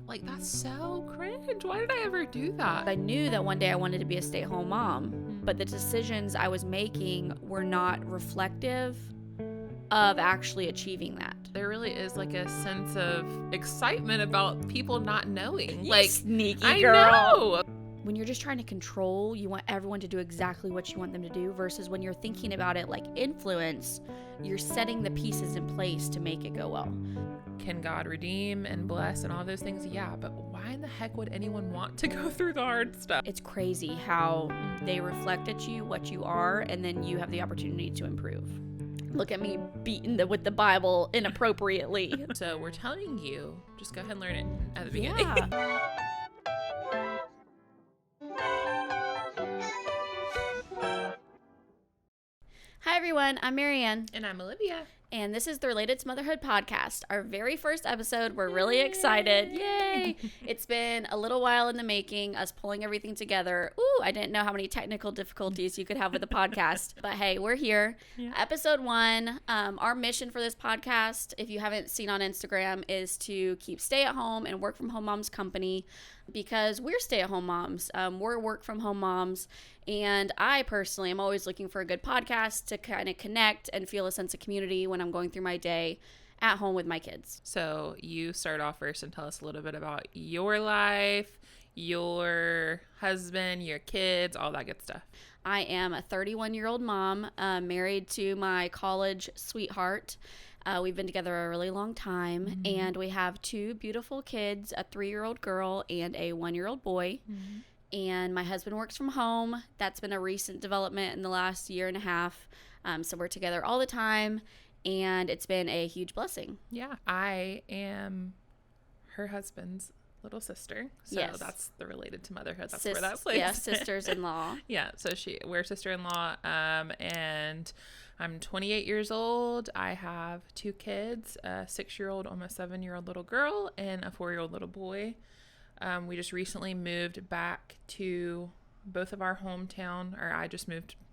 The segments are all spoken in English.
Like, that's so cringe. Why did I ever do that? I knew that one day I wanted to be a stay-at-home mom, but the decisions I was making were not reflective of actually achieving that. There really is like a sense of excitement about people not knowing. You Like, sneaky girl. I know. When you're just trying to control, you want everyone to do exactly what you want them to do, versus when you're thinking about it like influence, you're setting the pieces in place to make it go well. Can God redeem and bless and all those things? Yeah, but why in the heck would anyone want to go through the hard stuff? It's crazy how they reflect at you what you are, and then you have the opportunity to improve. Look at me beating with the Bible inappropriately. So we're telling you, just go ahead and learn it at the beginning. Yeah. Hi everyone, I'm Marianne. And I'm Olivia. And this is the Related to Motherhood podcast, our very first episode. We're really excited. Yay! It's been a little while in the making, us pulling everything together. Ooh, I didn't know how many technical difficulties you could have with the podcast. But hey, we're here. Yeah. Episode 1. Our mission for this podcast, if you haven't seen on Instagram, is to keep stay at home and work from home moms company, because we're stay at home moms. We're work from home moms. And I personally am always looking for a good podcast to kind of connect and feel a sense of community when I'm going through my day at home with my kids. So you start off first and tell us a little bit about your life, your husband, your kids, all that good stuff. I am a 31-year-old mom, married to my college sweetheart. We've been together a really long time, and we have 2 beautiful kids, a 3-year-old girl and a 1-year-old boy. And my husband works from home. That's been a recent development in the last year and a half. So we're together all the time, and it's been a huge blessing. Yeah. I am her husband's little sister. So yes. That's the Related to Motherhood. That's where that plays. Yeah, sisters-in-law. Yeah. So we're sister-in-law. And I'm 28 years old. I have 2 kids, a 6-year-old, almost 7-year-old little girl, and a 4-year-old little boy. We just recently moved back to both of our hometown, or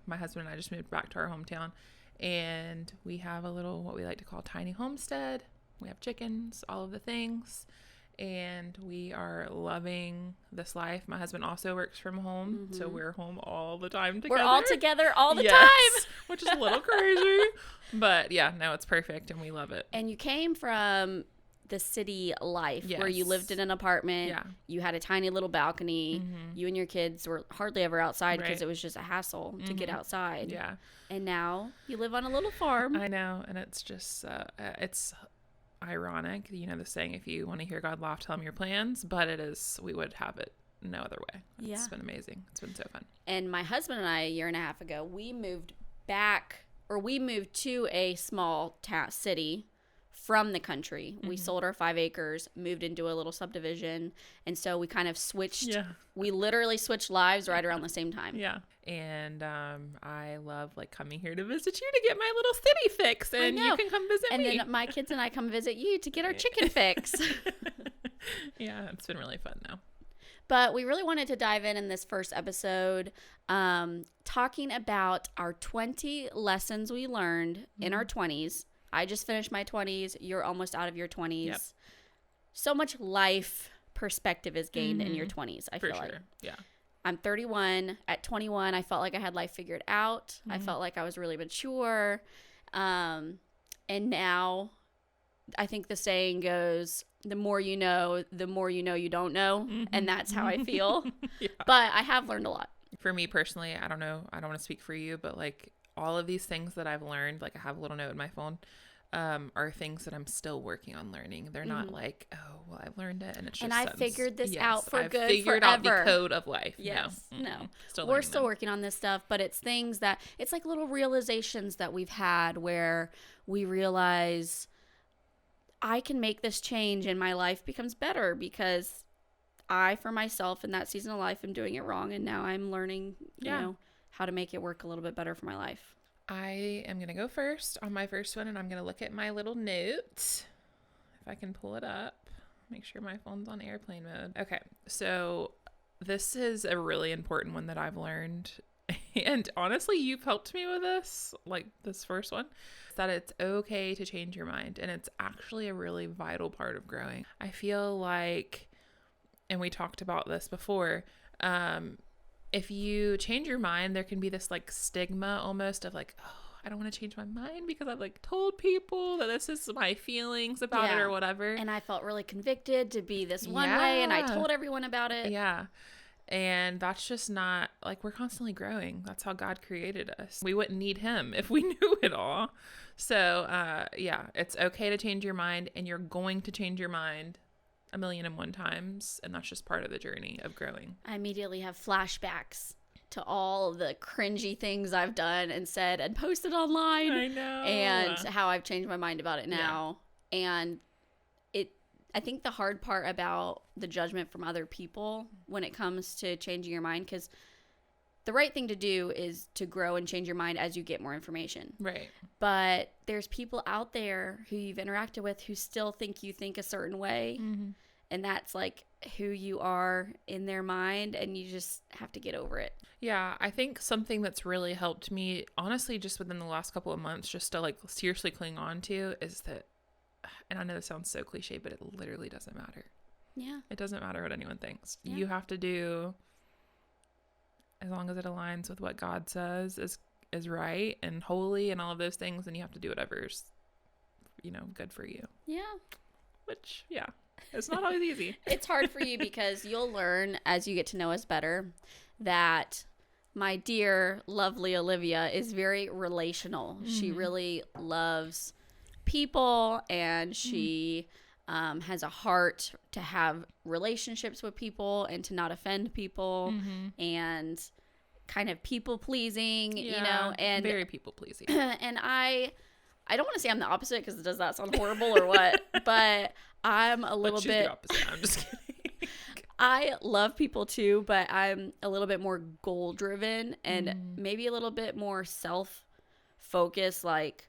my husband and I just moved back to our hometown, and we have a little, what we like to call tiny homestead. We have chickens, all of the things, and we are loving this life. My husband also works from home, so we're home all the time together. We're all together all the time. Which is a little crazy, but yeah, no, it's perfect, and we love it. And you came from the city life, yes, where you lived in an apartment. Yeah. You had a tiny little balcony. You and your kids were hardly ever outside because it was just a hassle to get outside. Yeah. And now you live on a little farm. I know. And it's just, it's ironic. You know the saying, if you want to hear God laugh, tell him your plans. But it is, we would have it no other way. It's been amazing. It's been so fun. And my husband and I, a year and a half ago, we moved to a small city from the country. We sold our 5 acres, moved into a little subdivision, and so we kind of switched. Yeah. We literally switched lives right around the same time. Yeah. And I love like coming here to visit you to get my little city fix, and you can come visit me. And then my kids and I come visit you to get our chicken fix. Yeah, it's been really fun though. But we really wanted to dive in this first episode, talking about our 20 lessons we learned in our 20s. I just finished my 20s. You're almost out of your 20s. Yep. So much life perspective is gained in your 20s, I feel like. Yeah. I'm 31. At 21, I felt like I had life figured out. I felt like I was really mature. And now I think the saying goes, the more you know you don't know. And that's how I feel. Yeah. But I have learned a lot. For me personally, I don't know. I don't want to speak for you, but like all of these things that I've learned, like I have a little note in my phone, are things that I'm still working on learning. They're not like, oh, well, I've learned it and it's just and I figured this out for I've good figured forever. Out the code of life. Yes, we're still working on this stuff, but it's things that it's like little realizations that we've had where we realize I can make this change and my life becomes better because I, for myself in that season of life, am doing it wrong, and now I'm learning, you know, how to make it work a little bit better for my life. I am going to go first on my first one, and I'm going to look at my little note, if I can pull it up, make sure my phone's on airplane mode. Okay, so this is a really important one that I've learned, and honestly, you've helped me with this, like this first one, that it's okay to change your mind, and it's actually a really vital part of growing. I feel like and we talked about this before, if you change your mind, there can be this like stigma almost of like, oh, I don't want to change my mind because I've like told people that this is my feelings about it or whatever. And I felt really convicted to be this one way, and I told everyone about it. Yeah. And that's just not, like, we're constantly growing. That's how God created us. We wouldn't need him if we knew it all. So, yeah, it's okay to change your mind, and you're going to change your mind 1,000,001 times, and that's just part of the journey of growing. I immediately have flashbacks to all the cringy things I've done and said and posted online. I know. And how I've changed my mind about it now. Yeah. And I think the hard part about the judgment from other people when it comes to changing your mind, because the right thing to do is to grow and change your mind as you get more information. Right. But there's people out there who you've interacted with who still think you think a certain way. Mm-hmm. And that's like who you are in their mind, and you just have to get over it. Yeah, I think something that's really helped me, honestly, just within the last couple of months, just to like seriously cling on to is that, and I know this sounds so cliche, but it literally doesn't matter. Yeah. It doesn't matter what anyone thinks. Yeah. You have to do, as long as it aligns with what God says is right and holy and all of those things, and you have to do whatever's, good for you. Yeah. Which, yeah, it's not always easy. It's hard for you because you'll learn as you get to know us better that my dear, lovely Olivia is very relational. Mm-hmm. She really loves people, and she has a heart to have relationships with people and to not offend people, and kind of people pleasing, and very people pleasing. And I don't want to say I'm the opposite, because does that sound horrible or what? But I'm a little bit the opposite. I'm just kidding. I love people too, but I'm a little bit more goal driven and maybe a little bit more self-focused. Like,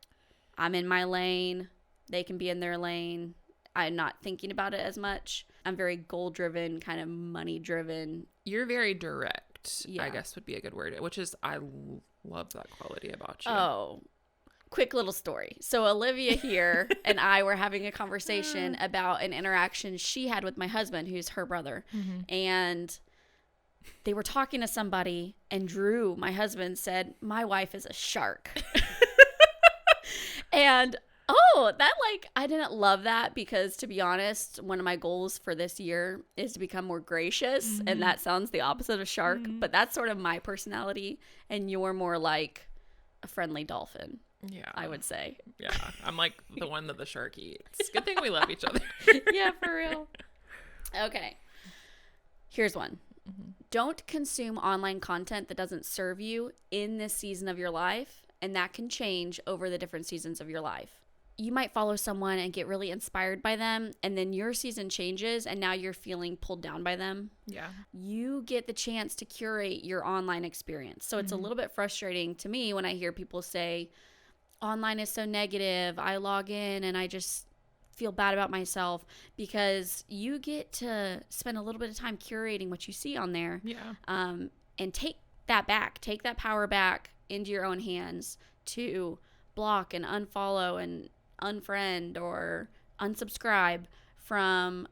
I'm in my lane, they can be in their lane. I'm not thinking about it as much. I'm very goal driven, kind of money driven. You're very direct, I guess would be a good word, which is, I love that quality about you. Oh, quick little story. So Olivia here and I were having a conversation about an interaction she had with my husband, who's her brother. And they were talking to somebody, and Drew, my husband, said, "My wife is a shark." And I didn't love that, because, to be honest, one of my goals for this year is to become more gracious. And that sounds the opposite of shark, but that's sort of my personality. And you're more like a friendly dolphin. Yeah, I would say. Yeah, I'm like the one that the shark eats. Good thing we love each other. Yeah, for real. Okay. Here's one. Don't consume online content that doesn't serve you in this season of your life, and that can change over the different seasons of your life. You might follow someone and get really inspired by them, and then your season changes, and now you're feeling pulled down by them. Yeah. You get the chance to curate your online experience. So it's a little bit frustrating to me when I hear people say, online is so negative. I log in and I just feel bad about myself, because you get to spend a little bit of time curating what you see on there. Yeah. And take that power back into your own hands to block and unfollow and unfriend or unsubscribe from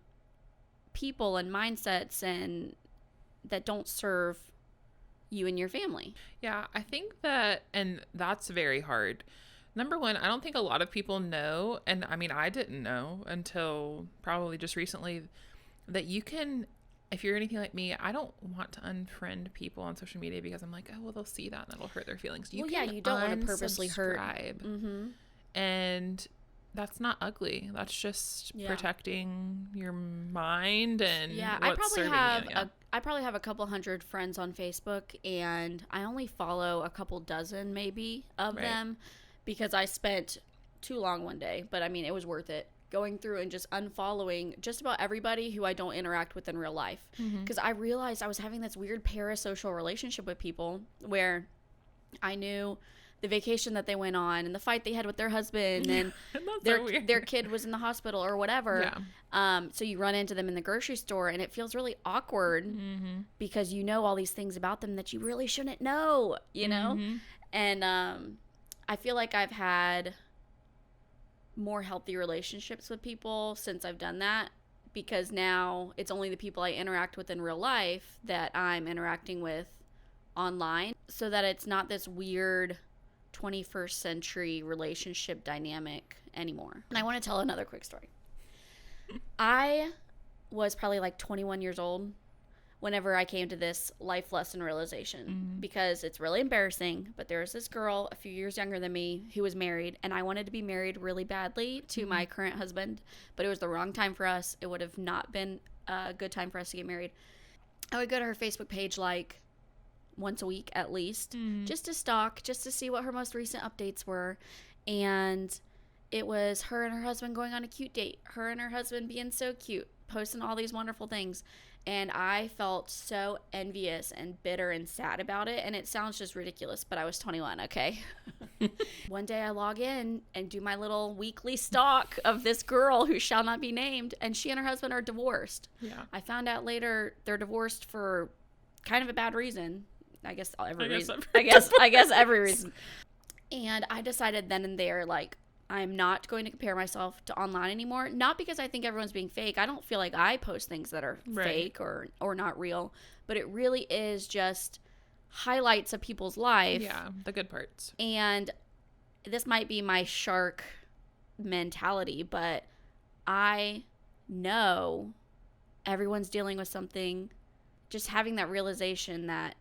people and mindsets and that don't serve you and your family. Yeah, I think that, and that's very hard. Number one, I don't think a lot of people know, and I mean, I didn't know until probably just recently, that you can, if you're anything like me, I don't want to unfriend people on social media because I'm like, oh, well, they'll see that and that'll hurt their feelings. You don't want to purposely hurt. And that's not ugly. That's just protecting your mind and what's serving you. I probably have a couple hundred friends on Facebook, and I only follow a couple dozen maybe of them, because I spent too long one day, but I mean, it was worth it, going through and just unfollowing just about everybody who I don't interact with in real life. Because I realized I was having this weird parasocial relationship with people where I knew the vacation that they went on and the fight they had with their husband and their kid was in the hospital or whatever. So you run into them in the grocery store, and it feels really awkward because you know all these things about them that you really shouldn't know, you know? And I feel like I've had more healthy relationships with people since I've done that, because now it's only the people I interact with in real life that I'm interacting with online, so that it's not this weird 21st century relationship dynamic anymore. And I want to tell another quick story. I was probably like 21 years old whenever I came to this life lesson realization, because it's really embarrassing, but there was this girl a few years younger than me who was married, and I wanted to be married really badly to my current husband, but it was the wrong time for us. It would have not been a good time for us to get married. I would go to her Facebook page like once a week at least, just to stalk, just to see what her most recent updates were. And it was her and her husband going on a cute date, her and her husband being so cute, posting all these wonderful things. And I felt so envious and bitter and sad about it. And it sounds just ridiculous, but I was 21, okay? One day I log in and do my little weekly stalk of this girl who shall not be named, and she and her husband are divorced. Yeah. I found out later they're divorced for kind of a bad reason. I guess every reason. Every reason. And I decided then and there, like, I'm not going to compare myself to online anymore. Not because I think everyone's being fake. I don't feel like I post things that are fake or not real. But it really is just highlights of people's life. Yeah, the good parts. And this might be my shark mentality, but I know everyone's dealing with something. Just having that realization that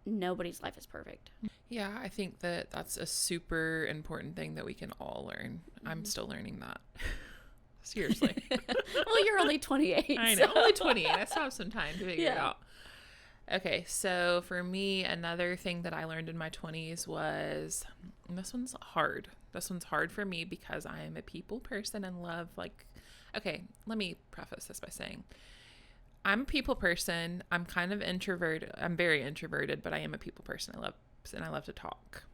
nobody's life is perfect. Yeah, I think that that's a super important thing that we can all learn. I'm still learning that. Seriously. Well, you're only 28. I know, only 28. I still have some time to figure it out. Okay, so for me, another thing that I learned in my 20s was, and this one's hard. This one's hard for me because I am a people person and love, like, okay, let me preface this by saying, I'm a people person. I'm kind of introverted. I'm very introverted, but I am a people person. I love to talk.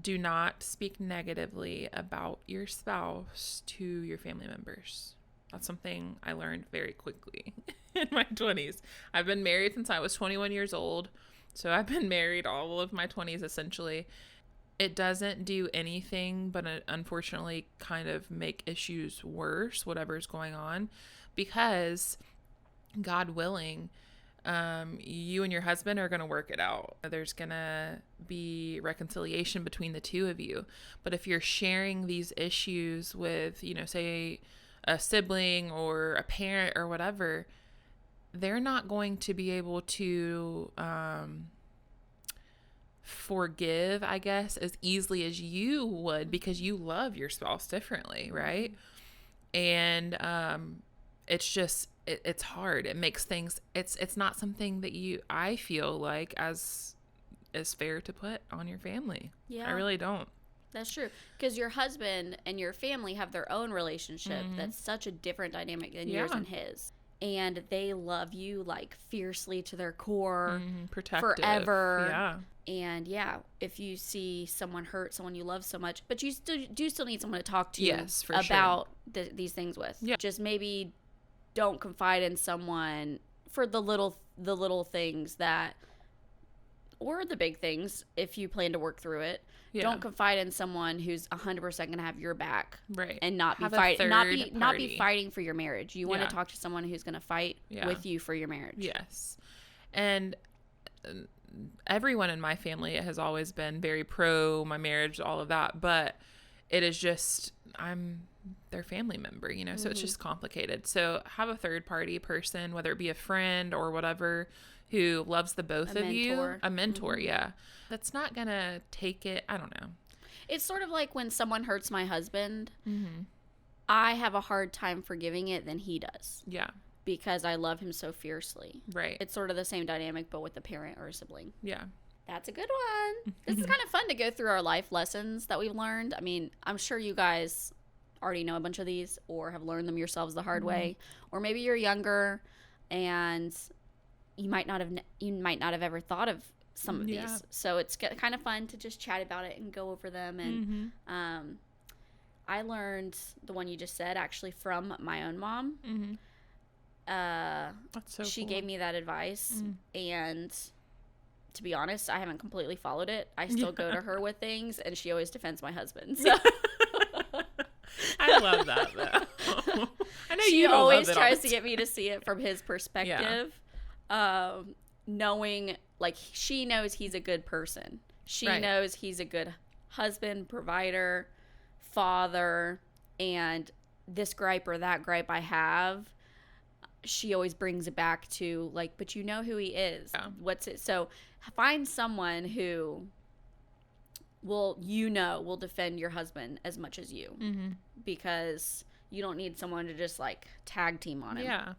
Do not speak negatively about your spouse to your family members. That's something I learned very quickly in my 20s. I've been married since I was 21 years old. So I've been married all of my 20s essentially. It doesn't do anything but unfortunately kind of make issues worse, whatever's going on. Because God willing, you and your husband are going to work it out. There's going to be reconciliation between the two of you. But if you're sharing these issues with, say a sibling or a parent or whatever, they're not going to be able to forgive, I guess, as easily as you would, because you love your spouse differently, right? And it's just, it's hard. It makes things, it's not something that I feel like is fair to put on your family. Yeah. I really don't. That's true. Because your husband and your family have their own relationship. That's such a different dynamic than yours and his. And they love you like fiercely to their core, protective, forever. Yeah. And if you see someone hurt, someone you love so much, but you still need someone to talk to about these things with. Yeah. Just maybe don't confide in someone for the little things that, or the big things, if you plan to work through it. Yeah. Don't confide in someone who's 100% going to have your back, right? And not be fighting for your marriage. You want to talk to someone who's going to fight with you for your marriage. Yes. And everyone in my family has always been very pro my marriage, all of that, but it is just, I'm their family member, so it's just complicated. So have a third party person, whether it be a friend or whatever, who loves the both of you, a mentor. Yeah. That's not going to take it. I don't know. It's sort of like when someone hurts my husband, I have a hard time forgiving it than he does. Yeah. Because I love him so fiercely. Right. It's sort of the same dynamic, but with a parent or a sibling. Yeah. That's a good one. This is kind of fun to go through our life lessons that we've learned. I mean, I'm sure you guys already know a bunch of these or have learned them yourselves the hard way. Or maybe you're younger and you might not have ever thought of some of these. So it's kind of fun to just chat about it and go over them. And I learned the one you just said actually from my own mom. That's so she cool. gave me that advice, and to be honest, I haven't completely followed it. I still go to her with things, and she always defends my husband. So I love that though. I know She you don't always love it tries to get me to see it from his perspective. Yeah. Knowing, like, she knows he's a good person. She Right. knows he's a good husband, provider, father, and this gripe or that gripe I have, she always brings it back to, like, but you know who he is. Yeah. What's it? So find someone who will defend your husband as much as you, because you don't need someone to just, like, tag team on him. Yeah.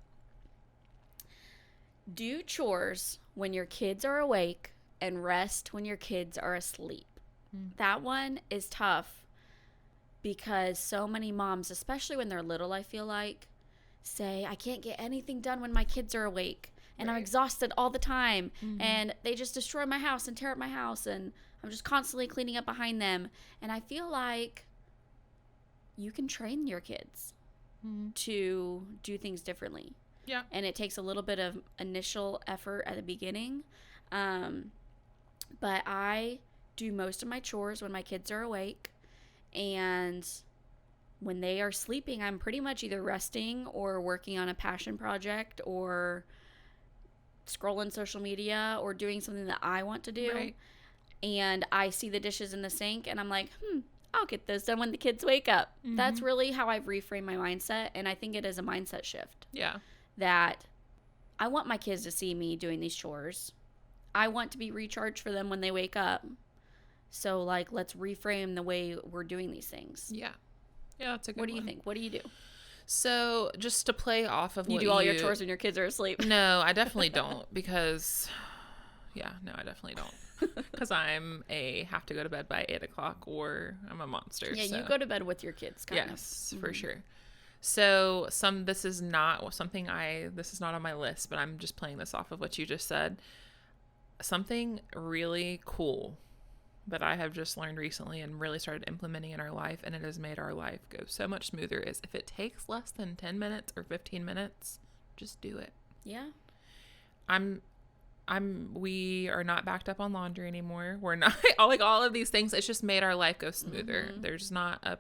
Do chores when your kids are awake and rest when your kids are asleep. That one is tough because so many moms, especially when they're little, I feel like, say, I can't get anything done when my kids are awake and I'm exhausted all the time and they just destroy my house and tear up my house and I'm just constantly cleaning up behind them. And I feel like you can train your kids to do things differently. Yeah. And it takes a little bit of initial effort at the beginning. But I do most of my chores when my kids are awake. And when they are sleeping, I'm pretty much either resting or working on a passion project or scrolling social media or doing something that I want to do. Right. And I see the dishes in the sink and I'm like, I'll get those done when the kids wake up. That's really how I've reframed my mindset. And I think it is a mindset shift. Yeah. That I want my kids to see me doing these chores. I want to be recharged for them when they wake up. So, like, let's reframe the way we're doing these things. Yeah. Yeah, that's a good What do you one. think? What do you do? So, just to play off of You what do all your chores when your kids are asleep? No, I definitely don't because, I definitely don't. Because have to go to bed by 8 o'clock or I'm a monster. Yeah, so. you go to bed with your kids, kind of. Yes, for sure. So this is not on my list, but I'm just playing this off of what you just said. Something really cool that I have just learned recently and really started implementing in our life, and it has made our life go so much smoother, is if it takes less than 10 minutes or 15 minutes, just do it. Yeah. We are not backed up on laundry anymore. We're not all of these things. It's just made our life go smoother. There's not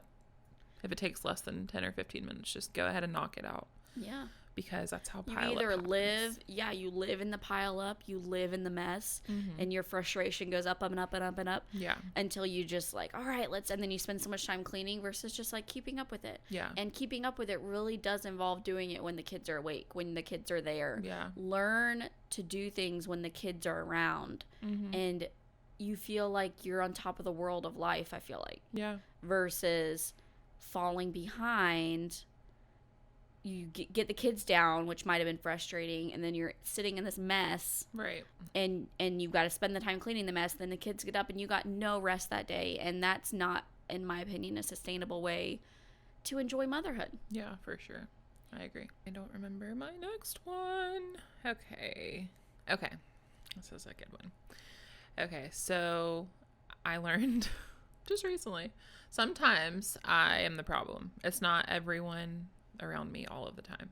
if it takes less than 10 or 15 minutes, just go ahead and knock it out. Yeah. Because that's how You pile either up happens. you live in the pile up, you live in the mess, and your frustration goes up and up and up and up. Yeah. Until you just like, all right, and then you spend so much time cleaning versus just like keeping up with it. Yeah. And keeping up with it really does involve doing it when the kids are awake, when the kids are there. Yeah. Learn to do things when the kids are around. And you feel like you're on top of the world of life, I feel like. Yeah. Versus falling behind. You get the kids down, which might have been frustrating, and then you're sitting in this mess. Right. And you've got to spend the time cleaning the mess. Then the kids get up and you got no rest that day. And that's not, in my opinion, a sustainable way to enjoy motherhood. Yeah, for sure. I agree. I don't remember my next one. Okay. This is a good one. Okay, so I learned just recently, sometimes I am the problem. It's not everyone around me all of the time.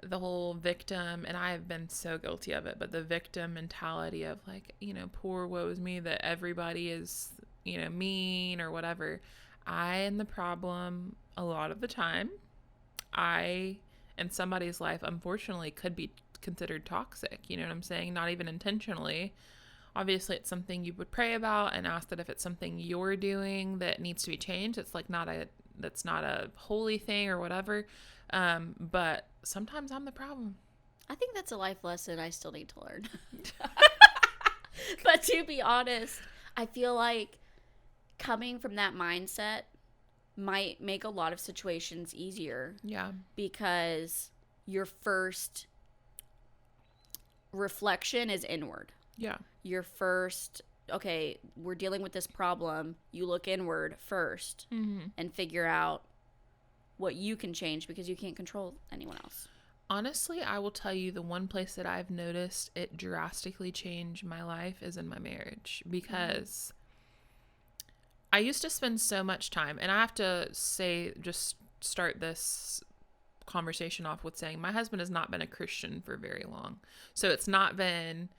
The whole victim, and I have been so guilty of it, but the victim mentality of like, poor woe is me, that everybody is, mean or whatever. I am the problem a lot of the time. I, in somebody's life, unfortunately, could be considered toxic. You know what I'm saying? Not even intentionally. Obviously, it's something you would pray about and ask that if it's something you're doing that needs to be changed, it's like that's not a holy thing or whatever. But sometimes I'm the problem. I think that's a life lesson I still need to learn. But to be honest, I feel like coming from that mindset might make a lot of situations easier. Yeah. Because your first reflection is inward. Yeah. Your first, okay, we're dealing with this problem. You look inward first and figure out what you can change because you can't control anyone else. Honestly, I will tell you the one place that I've noticed it drastically changed my life is in my marriage, because I used to spend so much time, and I have to say, just start this conversation off with saying my husband has not been a Christian for very long. So it's not been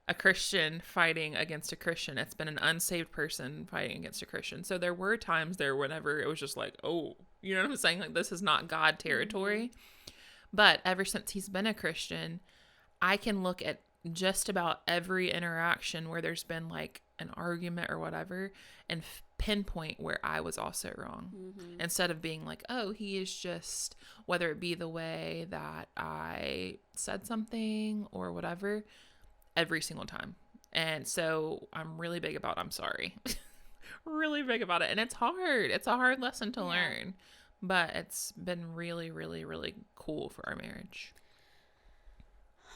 a Christian fighting against a Christian. It's been an unsaved person fighting against a Christian. So there were times there whenever it was just like, oh, You know what I'm saying? Like, this is not God territory. But ever since he's been a Christian, I can look at just about every interaction where there's been like an argument or whatever and pinpoint where I was also wrong. Instead of being like, oh, he is just, whether it be the way that I said something or whatever, every single time. And so I'm really big about I'm sorry. Really big about it. And it's hard. It's a hard lesson to learn. But it's been really, really, really cool for our marriage.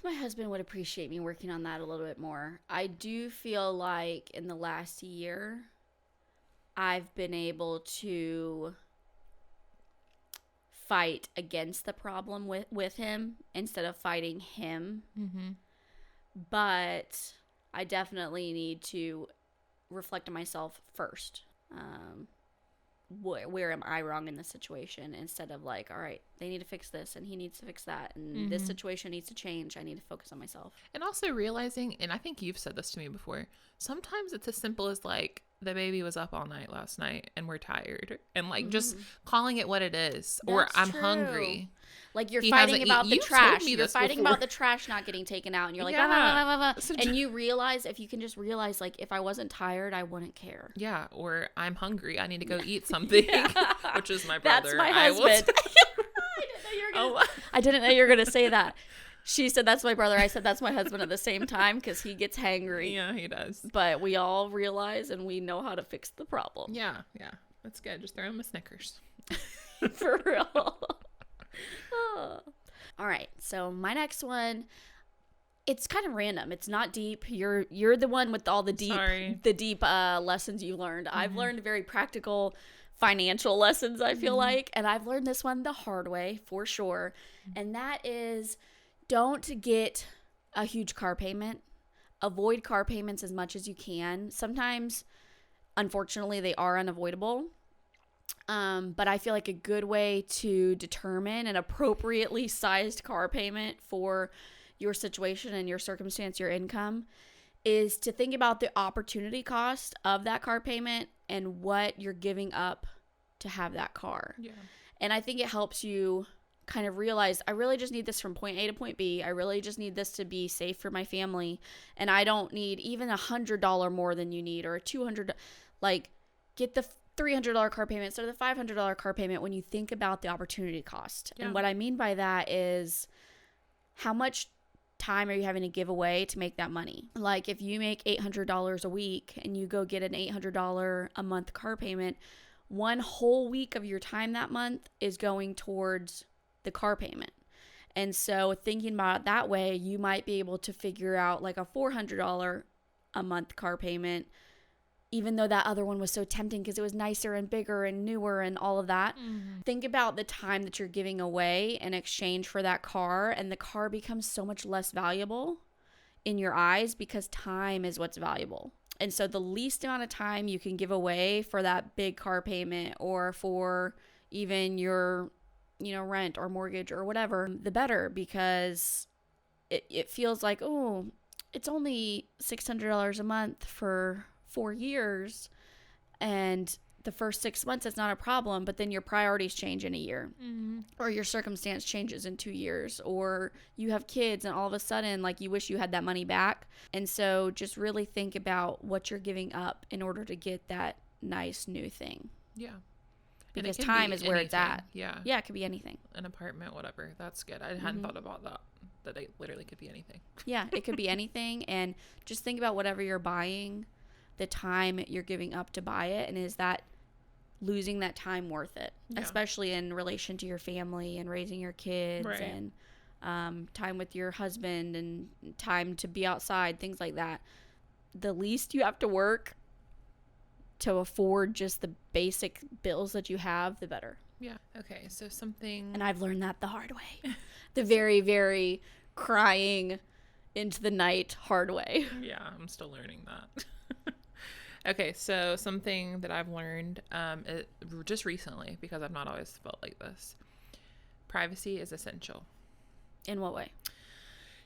My husband would appreciate me working on that a little bit more. I do feel like in the last year, I've been able to fight against the problem with him instead of fighting him. But I definitely need to reflect on myself first. Where am I wrong in this situation, instead of like, all right, they need to fix this and he needs to fix that and this situation needs to change. I need to focus on myself. And also realizing, and I think you've said this to me before, sometimes it's as simple as like, the baby was up all night last night and we're tired, and like just calling it what it is. Or That's I'm true. hungry. Like you're fighting about the trash. You're fighting before. about the trash not getting taken out, and you're like, and you realize, if you can just realize, like, if I wasn't tired, I wouldn't care. Yeah, or I'm hungry. I need to go eat something, which is my brother. That's my husband. I didn't know you were gonna say that. She said that's my brother. I said that's my husband at the same time because he gets hangry. Yeah, he does. But we all realize and we know how to fix the problem. Yeah, that's good. Just throw him a Snickers. For real. Oh. All right, so my next one, it's kind of random. It's not deep. You're the one with all the deep lessons you learned. I've learned very practical financial lessons, I feel like, and I've learned this one the hard way for sure. And that is, don't get a huge car payment. Avoid car payments as much as you can. Sometimes, unfortunately, they are unavoidable. But I feel like a good way to determine an appropriately sized car payment for your situation and your circumstance, your income, is to think about the opportunity cost of that car payment and what you're giving up to have that car. Yeah. And I think it helps you kind of realize, I really just need this from point A to point B. I really just need this to be safe for my family. And I don't need even $100 more than you need, or a $200. Like, get the $300 car payment instead of the $500 car payment when you think about the opportunity cost. Yeah. And what I mean by that is, how much time are you having to give away to make that money? Like, if you make $800 a week and you go get an $800 a month car payment, one whole week of your time that month is going towards the car payment. And so thinking about it that way, you might be able to figure out like a $400 a month car payment, even though that other one was so tempting because it was nicer and bigger and newer and all of that. Think about the time that you're giving away in exchange for that car, and the car becomes so much less valuable in your eyes because time is what's valuable. And so the least amount of time you can give away for that big car payment, or for even your, rent or mortgage or whatever, the better, because it feels like, oh, it's only $600 a month for 4 years, and the first 6 months it's not a problem, but then your priorities change in a year, or your circumstance changes in 2 years, or you have kids and all of a sudden like you wish you had that money back. And so just really think about what you're giving up in order to get that nice new thing. Yeah. Because time is where it's at. Yeah. Yeah, it could be anything. An apartment, whatever. That's good. I hadn't thought about that. That it literally could be anything. Yeah, it could be anything. And just think about whatever you're buying, the time you're giving up to buy it, and is that losing that time worth it? Yeah. Especially in relation to your family and raising your kids, right, and time with your husband and time to be outside, things like that. The least you have to work to afford just the basic bills that you have, the better. Yeah. Okay. So something. And I've learned that the hard way. The very, very crying into the night hard way. Yeah, I'm still learning that. Okay, so something that I've learned just recently, because I've not always felt like this. Privacy is essential. In what way?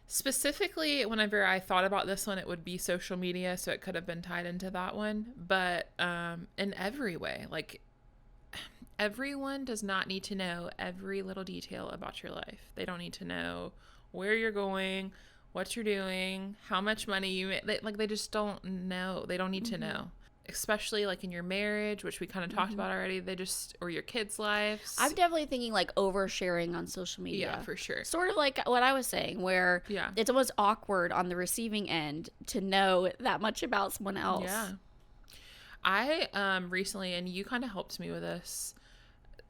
Specifically, whenever I thought about this one, it would be social media, so it could have been tied into that one. But in every way, like everyone does not need to know every little detail about your life. They don't need to know where you're going, what you're doing, how much money you make. They just don't know. They don't need to know. Especially like in your marriage, which we kind of talked about already. Or your kids' lives. I'm definitely thinking like oversharing on social media. Yeah, for sure. Sort of like what I was saying, where it's almost awkward on the receiving end to know that much about someone else. Yeah. I recently, and you kind of helped me with this,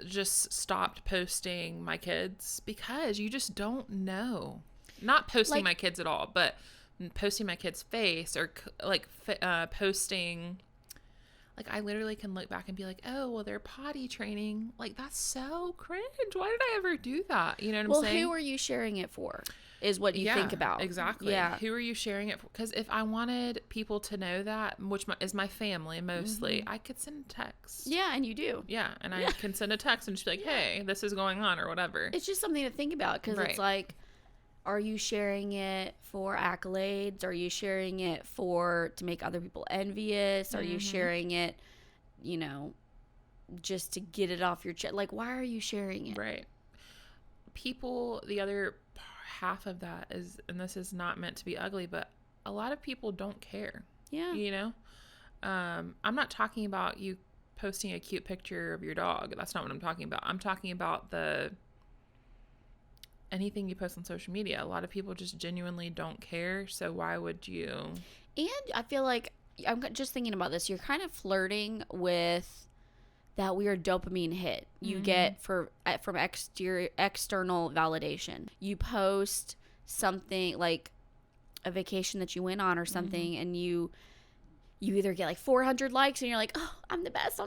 just stopped posting my kids because you just don't know. Not posting my kids at all, but posting my kid's face or posting. Like, I literally can look back and be like, oh, well, they're potty training. Like, that's so cringe. Why did I ever do that? You know what I'm saying? Well, who are you sharing it for is what you think about. Exactly. Yeah. Who are you sharing it for? Because if I wanted people to know that, which is my family mostly, I could send a text. Yeah, and you do. Yeah, and I can send a text and just be like, hey, this is going on or whatever. It's just something to think about because it's like, are you sharing it for accolades? Are you sharing it to make other people envious? Are you sharing it, just to get it off your chest? Like, why are you sharing it? Right. People, the other half of that is, and this is not meant to be ugly, but a lot of people don't care. Yeah. I'm not talking about you posting a cute picture of your dog. That's not what I'm talking about. I'm talking about anything you post on social media. A lot of people just genuinely don't care. So why would you? And I feel like, I'm just thinking about this, you're kind of flirting with that weird dopamine hit you get from external validation. You post something like a vacation that you went on or something, and you either get like 400 likes and you're like, oh, I'm the best,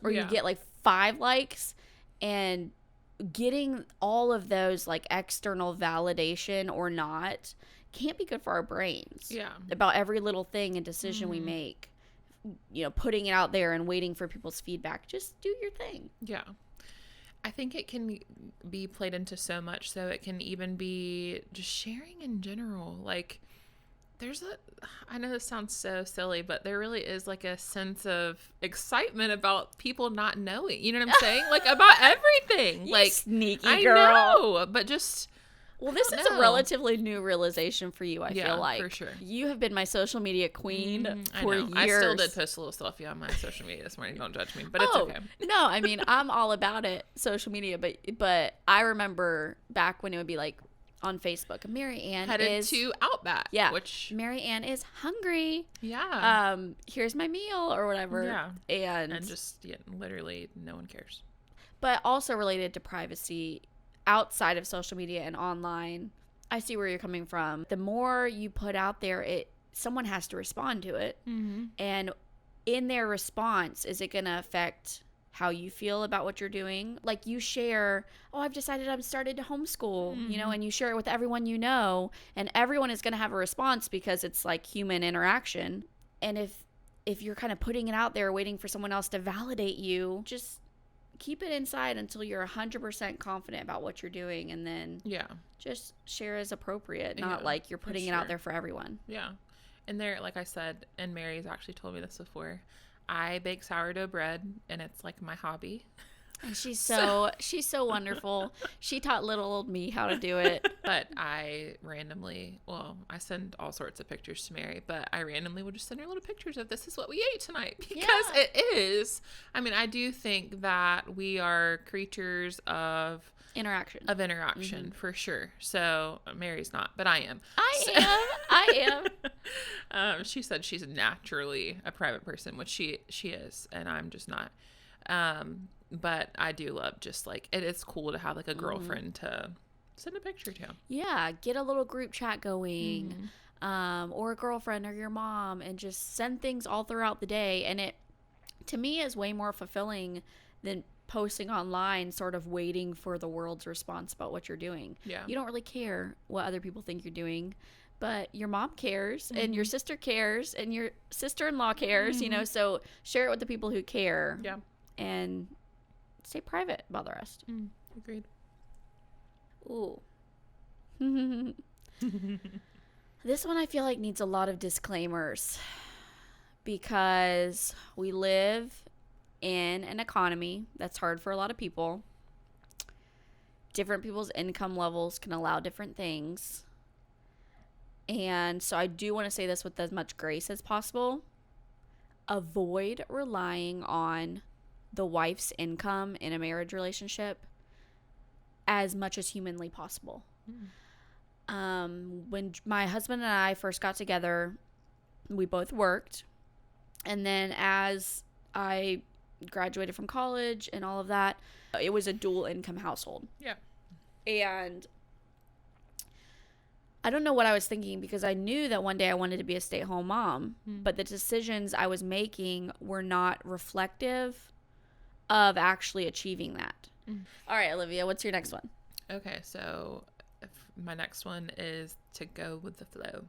or you get like 5 likes, and getting all of those like external validation or not can't be good for our brains. About every little thing and decision we make, putting it out there and waiting for people's feedback. Just do your thing. Yeah. I think it can be played into so much, so it can even be just sharing in general. Like, I know this sounds so silly, but there really is like a sense of excitement about people not knowing. You know what I'm saying? Like, about everything. You like, sneaky girl. I know, but just. Well, this is a relatively new realization for you, I feel like. For sure. You have been my social media queen for years. I still did post a little selfie on my social media this morning. Don't judge me, but it's okay. No, I mean, I'm all about it, social media, but I remember back when it would be like on Facebook, Mary Ann headed to Outback. Yeah. Which Mary Ann is hungry. Yeah. Here's my meal or whatever. Yeah. And just literally no one cares. But also related to privacy outside of social media and online, I see where you're coming from. The more you put out there, someone has to respond to it. And in their response, is it going to affect how you feel about what you're doing? Like, you share, oh, I've decided I'm started to homeschool, and you share it with everyone you know, and everyone is going to have a response because it's like human interaction. And if you're kind of putting it out there waiting for someone else to validate you, just keep it inside until you're 100% confident about what you're doing, and then just share as appropriate, not like you're putting it out there for everyone. Yeah. And like I said, and Mary's actually told me this before, I bake sourdough bread, and it's like my hobby. And she's so wonderful. She taught little old me how to do it. But I send all sorts of pictures to Mary, but I randomly will just send her little pictures of this is what we ate tonight, because it is. I mean, I do think that we are creatures of interaction for sure. So Mary's not, but I am. I am. She said she's naturally a private person, which she is, and I'm just not. But I do love just like it is cool to have like a girlfriend to send a picture to. Yeah, get a little group chat going, or a girlfriend or your mom, and just send things all throughout the day. And it, to me, is way more fulfilling than posting online, sort of waiting for the world's response about what you're doing. Yeah, you don't really care what other people think you're doing, but your mom cares, and your sister cares, and your sister-in-law cares. So share it with the people who care. Yeah, and stay private about the rest. Agreed. Ooh. This one I feel like needs a lot of disclaimers, because we live in an economy that's hard for a lot of people. Different people's income levels can allow different things. And so I do want to say this with as much grace as possible. Avoid relying on the wife's income in a marriage relationship as much as humanly possible. When my husband and I first got together, we both worked. And then as I graduated from college and all of that, it was a dual income household. Yeah. And I don't know what I was thinking, because I knew that one day I wanted to be a stay-at-home mom, but the decisions I was making were not reflective of actually achieving that. All right, Olivia, what's your next one? Okay, so my next one is to go with the flow.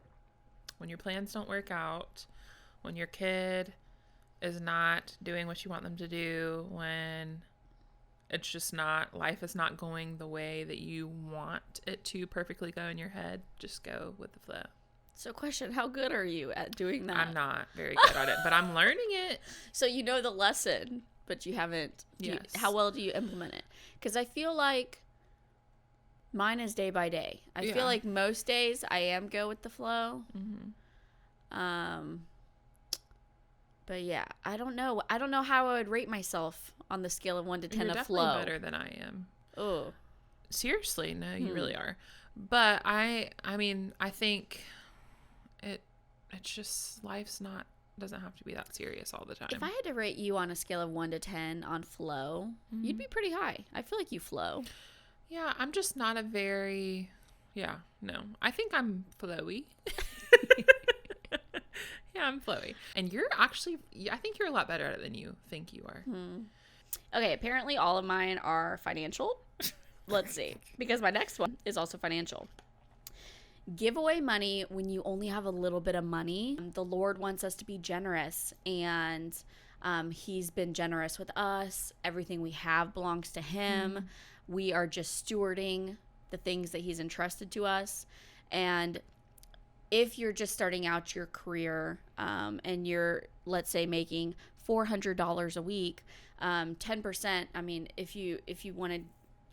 When your plans don't work out, when your kid is not doing what you want them to do, when it's just not, life is not going the way that you want it to perfectly go in your head, just go with the flow. So question, how good are you at doing that? I'm not very good at it, but I'm learning it. So you know the lesson, but you haven't. Yes. How well do you implement it? Because I feel like mine is day by day. I feel like most days I am go with the flow. But yeah, I don't know. I don't know how I would rate myself on the scale of 1 to 10 You're of flow. definitely better than I am. Oh, Seriously, no, you really are. But I mean, I think it's just, life's not, doesn't have to be that serious all the time. if I had to rate you on a scale of 1 to 10 on flow, you'd be pretty high. I feel like you flow. Yeah, I'm just not a very, no. I think I'm flowy. Yeah, I'm flowy. And you're actually, I think you're a lot better at it than you think you are. Okay, apparently all of mine are financial. Let's see. Because my next one is also financial. Give away money when you only have a little bit of money. The Lord wants us to be generous, and He's been generous with us. Everything we have belongs to Him. We are just stewarding the things that He's entrusted to us. And if you're just starting out your career and you're, let's say, making $400 a week, 10%, I mean, if you wanted,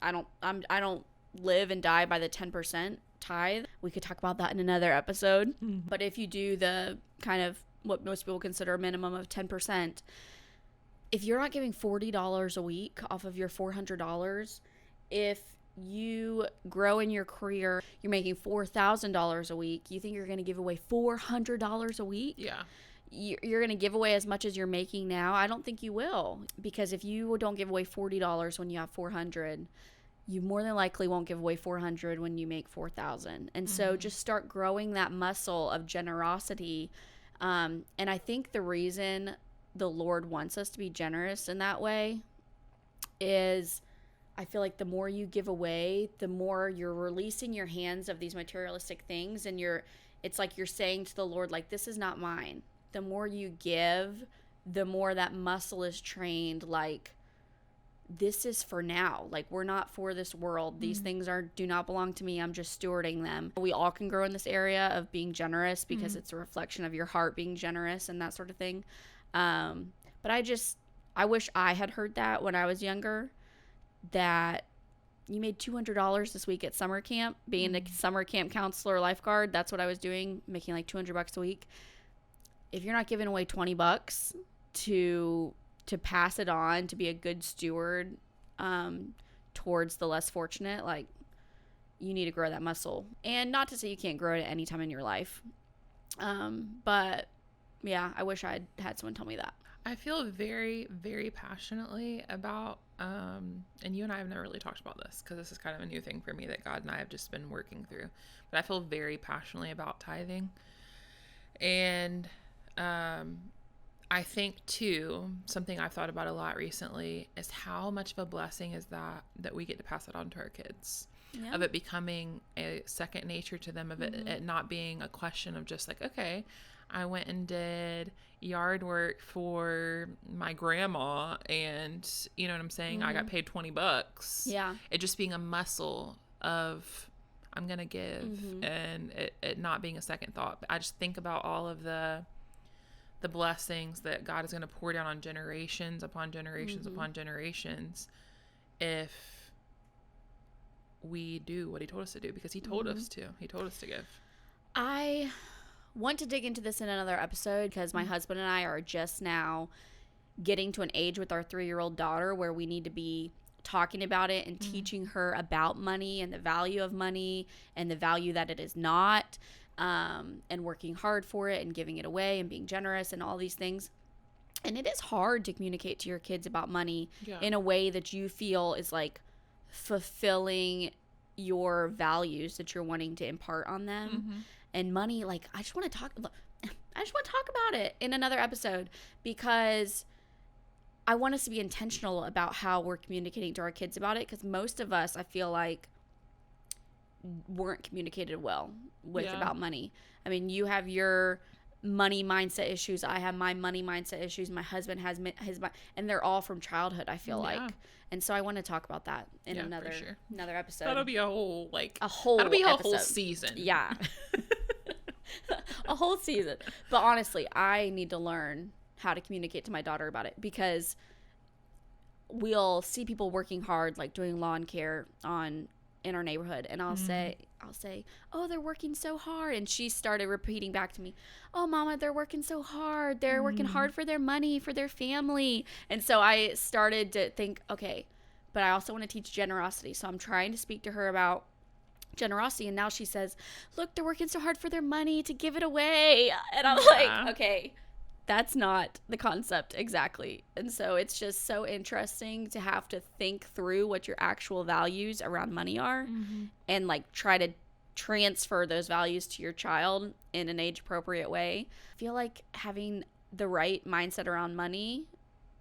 I don't live and die by the 10% tithe. We could talk about that in another episode. But if you do the kind of what most people consider a minimum of 10%, if you're not giving $40 a week off of your $400, if you grow in your career, you're making $4,000 a week, you think you're going to give away $400 a week? Yeah. You're going to give away as much as you're making now? I don't think you will, because if you don't give away $40 when you have $400, you more than likely won't give away $400 when you make $4,000. And so just start growing that muscle of generosity. And I think the reason the Lord wants us to be generous in that way is, I feel like the more you give away, the more you're releasing your hands of these materialistic things, and it's like you're saying to the Lord, like, this is not mine. The more you give, the more that muscle is trained, like, this is for now. Like, we're not for this world. These things do not belong to me. I'm just stewarding them. We all can grow in this area of being generous, because it's a reflection of your heart being generous and that sort of thing. But I wish I had heard that when I was younger, that you made $200 this week at summer camp, being a summer camp counselor or lifeguard. That's what I was doing, making like $200 a week. If you're not giving away $20 to pass it on, to be a good steward towards the less fortunate, like, you need to grow that muscle. And not to say you can't grow it at any time in your life, but yeah, I wish I had someone tell me that. I feel very, very passionately about, and you and I have never really talked about this, because this is kind of a new thing for me that God and I have just been working through, but I feel very passionately about tithing. And I think too, something I've thought about a lot recently is how much of a blessing is that we get to pass it on to our kids. Yeah. Of it becoming a second nature to them, of it not being a question of just like, okay, I went and did yard work for my grandma, and you know what I'm saying? I got paid $20. Yeah. It just being a muscle of, I'm going to give, and it not being a second thought. I just think about all of the the blessings that God is going to pour down on generations upon generations upon generations if we do what he told us to do, because he told us to. He told us to give. I want to dig into this in another episode because my husband and I are just now getting to an age with our 3-year-old daughter where we need to be talking about it and teaching her about money and the value of money and the value that it is not, and working hard for it and giving it away and being generous and all these things. And it is hard to communicate to your kids about money in a way that you feel is like fulfilling your values that you're wanting to impart on them. And money, like, I just want to talk about it in another episode, because I want us to be intentional about how we're communicating to our kids about it, because most of us, I feel like, weren't communicated well with about money. I mean, you have your money mindset issues. I have my money mindset issues. My husband has his, and they're all from childhood, I feel like. And so I want to talk about that in another episode. That'll be a whole season. Yeah. A whole season. But honestly, I need to learn how to communicate to my daughter about it, because we'll see people working hard, like doing lawn care in our neighborhood, and I'll say, oh, they're working so hard, and she started repeating back to me, oh, Mama, they're working so hard, they're working hard for their money, for their family. And so I started to think, okay, but I also want to teach generosity, so I'm trying to speak to her about generosity. And now she says, look, they're working so hard for their money to give it away, and I'm like, okay, that's not the concept exactly. And so it's just so interesting to have to think through what your actual values around money are, and like try to transfer those values to your child in an age appropriate way. I feel like having the right mindset around money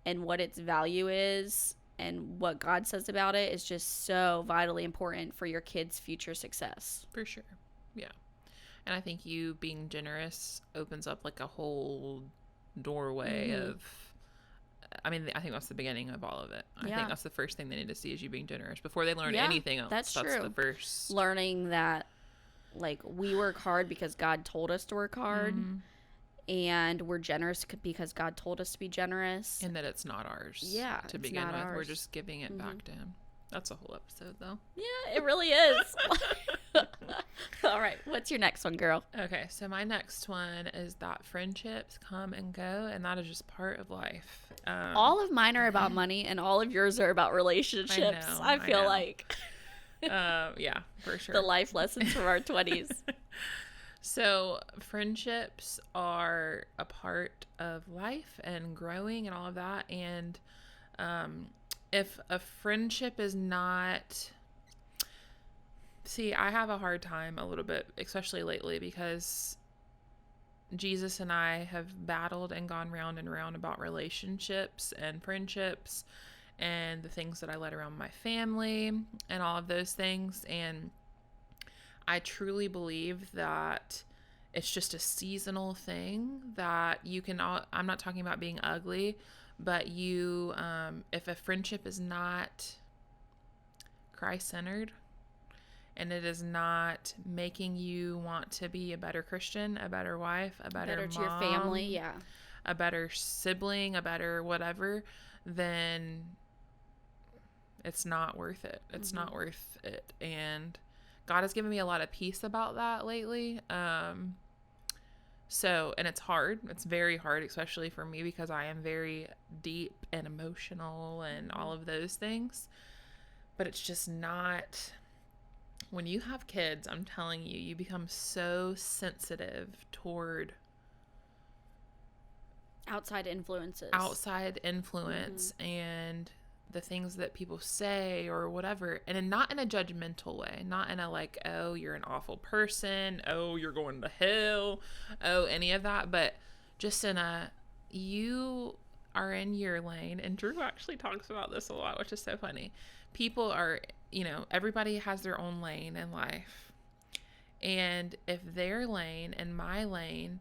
and what its value is and what God says about it is just so vitally important for your kids' future success. For sure. Yeah. And I think you being generous opens up like a whole doorway of, I mean, I think that's the beginning of all of it. I think that's the first thing they need to see is you being generous before they learn anything else. That's true. The first. Learning that, like, we work hard because God told us to work hard, and we're generous because God told us to be generous. And that it's not ours to begin with. We're just giving it back to him. That's a whole episode, though. Yeah, it really is. All right. What's your next one, girl? Okay. So my next one is that friendships come and go, and that is just part of life. All of mine are about money, and all of yours are about relationships. I feel like. Yeah, for sure. The life lessons from our 20s. So friendships are a part of life and growing and all of that. And if a friendship is not... See, I have a hard time a little bit, especially lately, because Jesus and I have battled and gone round and round about relationships and friendships and the things that I let around my family and all of those things. And I truly believe that it's just a seasonal thing that you can, I'm not talking about being ugly, but you, if a friendship is not Christ-centered, and it is not making you want to be a better Christian, a better wife, a better mom, to your family, a better sibling, a better whatever, then it's not worth it. It's not worth it. And God has given me a lot of peace about that lately. So, and it's hard. It's very hard, especially for me, because I am very deep and emotional and all of those things. But it's just not... When you have kids, I'm telling you, you become so sensitive toward outside influence and the things that people say or whatever, and not in a judgmental way, not in a like, oh, you're an awful person, oh, you're going to hell, oh, any of that, but just in a, you are in your lane. And Drew actually talks about this a lot, which is so funny. People are, everybody has their own lane in life. And if their lane and my lane,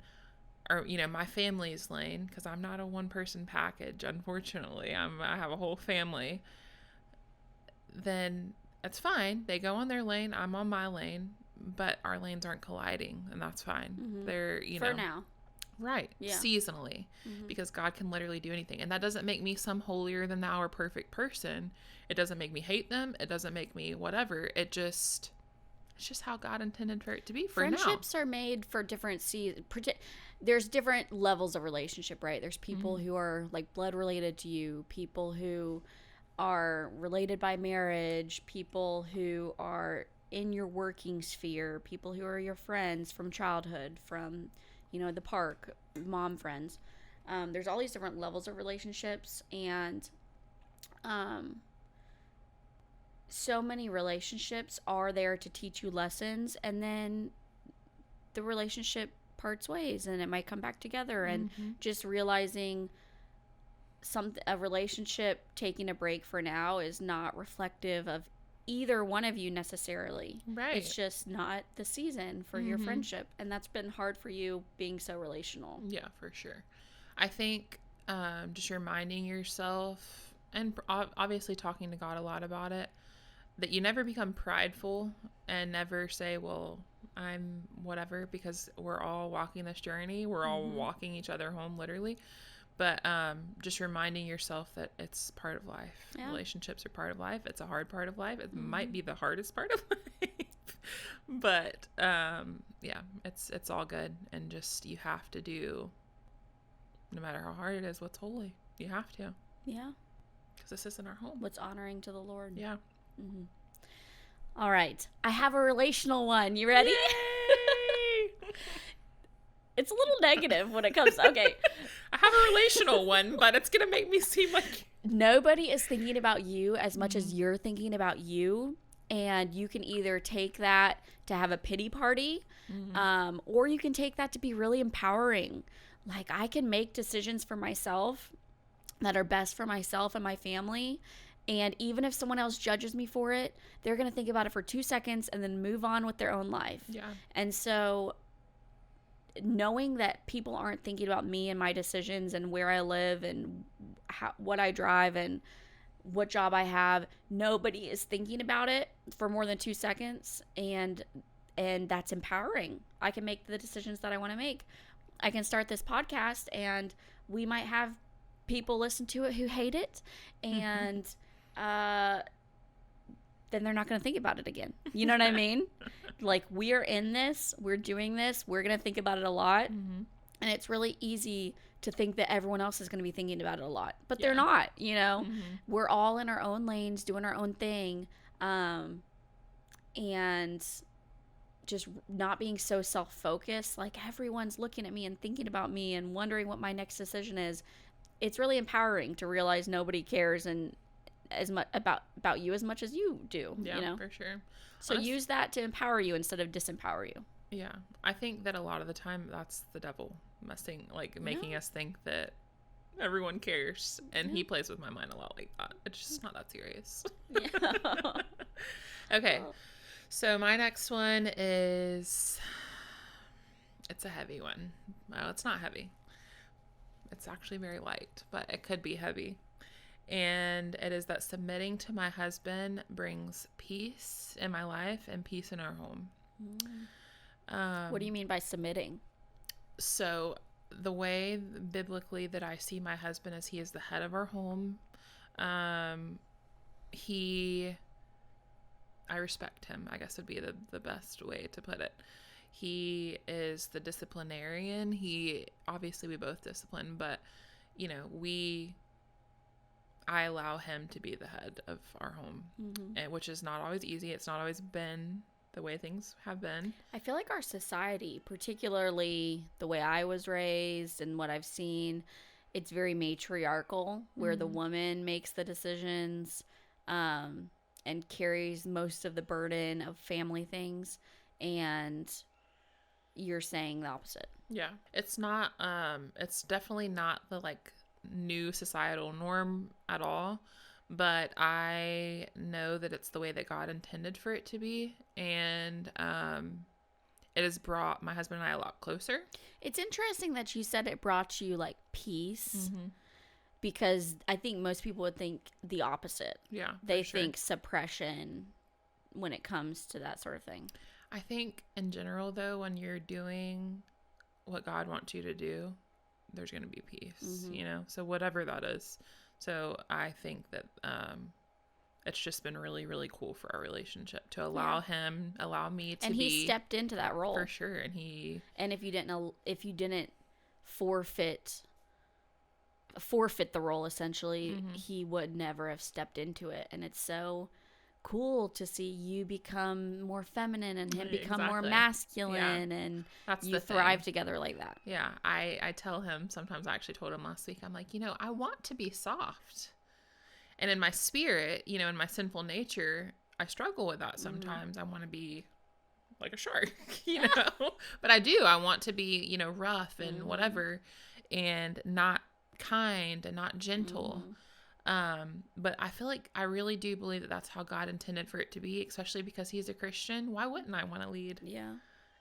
or, my family's lane, because I'm not a one-person package, unfortunately. I have a whole family. Then it's fine. They go on their lane. I'm on my lane. But our lanes aren't colliding, and that's fine. Mm-hmm. They're, For now. Right. Yeah. Seasonally. Because God can literally do anything. And that doesn't make me some holier than thou or perfect person. It doesn't make me hate them. It doesn't make me whatever. It's just how God intended for it to be for Friendships are made for different seasons. There's different levels of relationship, right? There's people who are like blood related to you, people who are related by marriage, people who are in your working sphere, people who are your friends from childhood, from, you know, the park, mom friends. There's all these different levels of relationships, and so many relationships are there to teach you lessons, and then the relationship parts ways and it might come back together. And just realizing a relationship taking a break for now is not reflective of either one of you necessarily. Right. It's just not the season for your friendship, and that's been hard for you being so relational. Yeah, for sure. I think just reminding yourself, and obviously talking to God a lot about it, that you never become prideful and never say, well, I'm whatever, because we're all walking this journey. We're all walking each other home, literally. But just reminding yourself that it's part of life. Yeah. Relationships are part of life. It's a hard part of life. It might be the hardest part of life. But yeah, it's all good. And just, you have to do, no matter how hard it is, what's holy. You have to. Yeah. Because this isn't our home. What's honoring to the Lord. Yeah. All right. I have a relational one. You ready? It's a little negative when it comes. Okay. I have a relational one, but it's going to make me seem like nobody is thinking about you as much as you're thinking about you. And you can either take that to have a pity party, or you can take that to be really empowering. Like, I can make decisions for myself that are best for myself and my family. And even if someone else judges me for it, they're going to think about it for 2 seconds and then move on with their own life. Yeah. And so knowing that people aren't thinking about me and my decisions and where I live and what I drive and what job I have, nobody is thinking about it for more than 2 seconds. And that's empowering. I can make the decisions that I want to make. I can start this podcast and we might have people listen to it who hate it, and then they're not going to think about it again. You know what I mean? Like, we're in this, we're doing this, we're going to think about it a lot. And it's really easy to think that everyone else is going to be thinking about it a lot, but they're not, you know. We're all in our own lanes doing our own thing. And just not being so self-focused, like everyone's looking at me and thinking about me and wondering what my next decision is. It's really empowering to realize nobody cares and as much about you as much as you do. Yeah, you know? For sure. So use that to empower you instead of disempower you. Yeah, I think that a lot of the time that's the devil making us think that everyone cares, and he plays with my mind a lot like that. It's just not that serious. Yeah. Okay, so my next one is, it's a heavy one. Well, it's not heavy. It's actually very light, but it could be heavy. And it is that submitting to my husband brings peace in my life and peace in our home. What do you mean by submitting? So the way biblically that I see my husband is he is the head of our home. I respect him, I guess would be the best way to put it. He is the disciplinarian. Obviously we both discipline, but you know, I allow him to be the head of our home, and which is not always easy. It's not always been the way things have been. I feel like our society, particularly the way I was raised and what I've seen, it's very matriarchal, where the woman makes the decisions, and carries most of the burden of family things. And you're saying the opposite. Yeah. It's not, it's definitely not the new societal norm at all, but I know that it's the way that God intended for it to be. And, it has brought my husband and I a lot closer. It's interesting that you said it brought you peace, because I think most people would think the opposite. Yeah. They think suppression when it comes to that sort of thing. I think in general, though, when you're doing what God wants you to do, there's going to be peace, you know? So whatever that is. So I think that it's just been really, really cool for our relationship to allow me to be. And he stepped into that role. For sure. And if you didn't forfeit the role, essentially, he would never have stepped into it. And it's so cool to see you become more feminine and him become more masculine, and that's you thrive together like that. Yeah. I tell him sometimes. I actually told him last week, I'm like, you know, I want to be soft. And in my spirit, you know, in my sinful nature, I struggle with that sometimes. I want to be like a shark, you know, but I do. I want to be, you know, rough and whatever, and not kind and not gentle. But I feel like I really do believe that that's how God intended for it to be, especially because he's a Christian. Why wouldn't I want to lead? Yeah.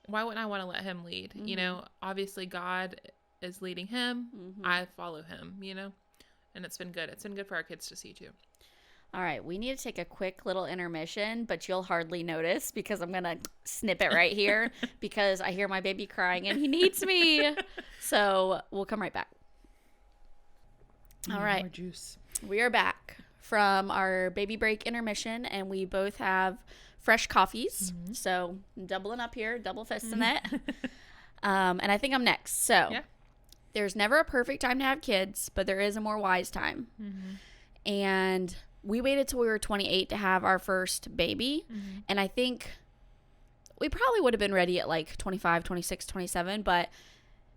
Why wouldn't I want to let him lead? You know, obviously God is leading him. I follow him, you know, and it's been good. It's been good for our kids to see too. All right, we need to take a quick little intermission, but you'll hardly notice because I'm going to snip it right here because I hear my baby crying and he needs me. So we'll come right back. All right. More juice. We are back from our baby break intermission, and we both have fresh coffees. So doubling up here, double fisting it. And I think I'm next. So there's never a perfect time to have kids, but there is a more wise time. And we waited till we were 28 to have our first baby. And I think we probably would have been ready at like 25, 26, 27, but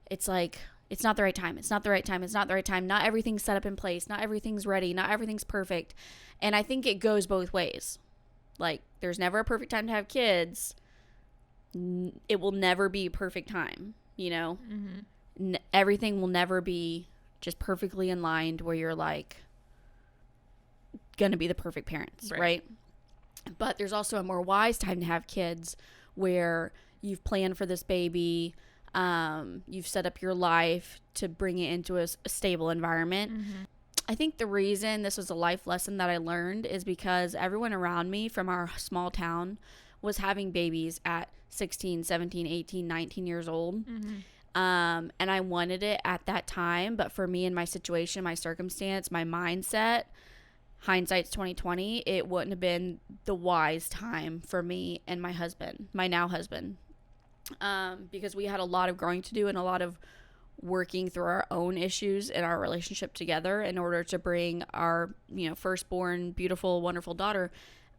it's like, it's not the right time. It's not the right time. It's not the right time. Not everything's set up in place. Not everything's ready. Not everything's perfect. And I think it goes both ways. Like, there's never a perfect time to have kids. It will never be a perfect time, you know? Everything will never be just perfectly in line where you're like going to be the perfect parents, right? But there's also a more wise time to have kids where you've planned for this baby. You've set up your life to bring it into a stable environment. I think the reason this was a life lesson that I learned is because everyone around me from our small town was having babies at 16, 17, 18, 19 years old. And I wanted it at that time. But for me and my situation, my circumstance, my mindset, hindsight's 2020, it wouldn't have been the wise time for me and my husband, my now husband. Because we had a lot of growing to do and a lot of working through our own issues in our relationship together in order to bring our, you know, firstborn, beautiful, wonderful daughter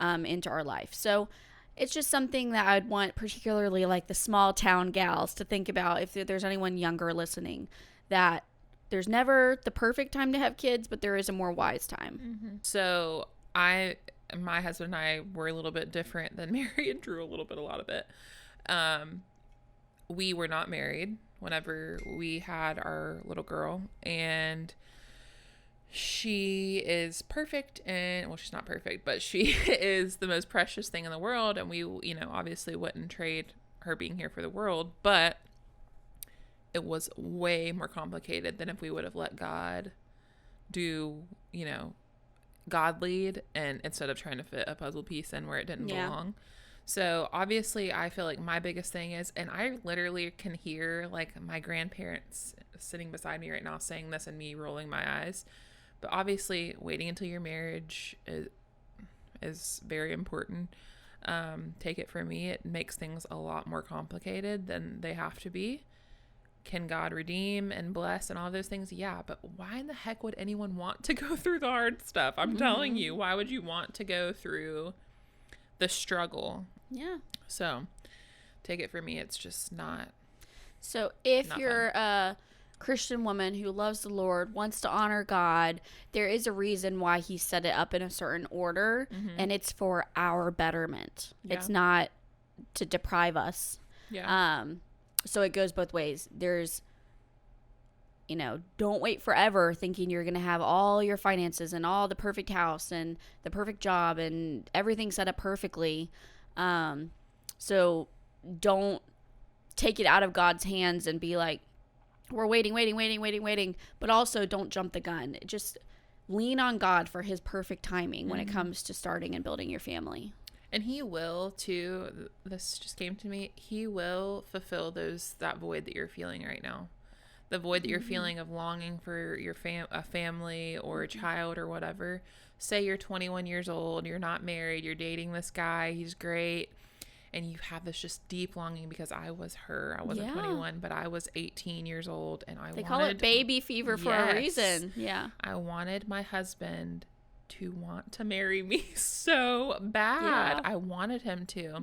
into our life. So it's just something that I'd want particularly like the small town gals to think about if there's anyone younger listening, that there's never the perfect time to have kids, but there is a more wise time. So my husband and I were a little bit different than Mary and Drew, a lot of it. We were not married whenever we had our little girl, and she is perfect, and well, she's not perfect, but she is the most precious thing in the world, and we, you know, obviously wouldn't trade her being here for the world, but it was way more complicated than if we would have let God do, you know, God lead, and instead of trying to fit a puzzle piece in where it didn't belong. So obviously I feel like my biggest thing is, and I literally can hear like my grandparents sitting beside me right now saying this and me rolling my eyes, but obviously waiting until your marriage is very important. Take it from me, it makes things a lot more complicated than they have to be. Can God redeem and bless and all those things? Yeah, but why in the heck would anyone want to go through the hard stuff? I'm telling you, why would you want to go through the struggle? Yeah. So take it from me, it's just not. So if you're a Christian woman who loves the Lord, wants to honor God, there is a reason why he set it up in a certain order, and it's for our betterment. It's not to deprive us. So it goes both ways. There's, you know, don't wait forever thinking you're going to have all your finances and all the perfect house and the perfect job and everything set up perfectly. So don't take it out of God's hands and be like, we're waiting. But also don't jump the gun. Just lean on God for his perfect timing when it comes to starting and building your family. And he will too. This just came to me. He will fulfill that void that you're feeling right now. The void that you're feeling of longing for your a family or a child or whatever. Say you're 21 years old, you're not married, you're dating this guy, he's great, and you have this just deep longing, because I was her. I wasn't 21, but I was 18 years old, and They call it baby fever for a reason. Yeah. I wanted my husband to want to marry me so bad. Yeah. I wanted him to.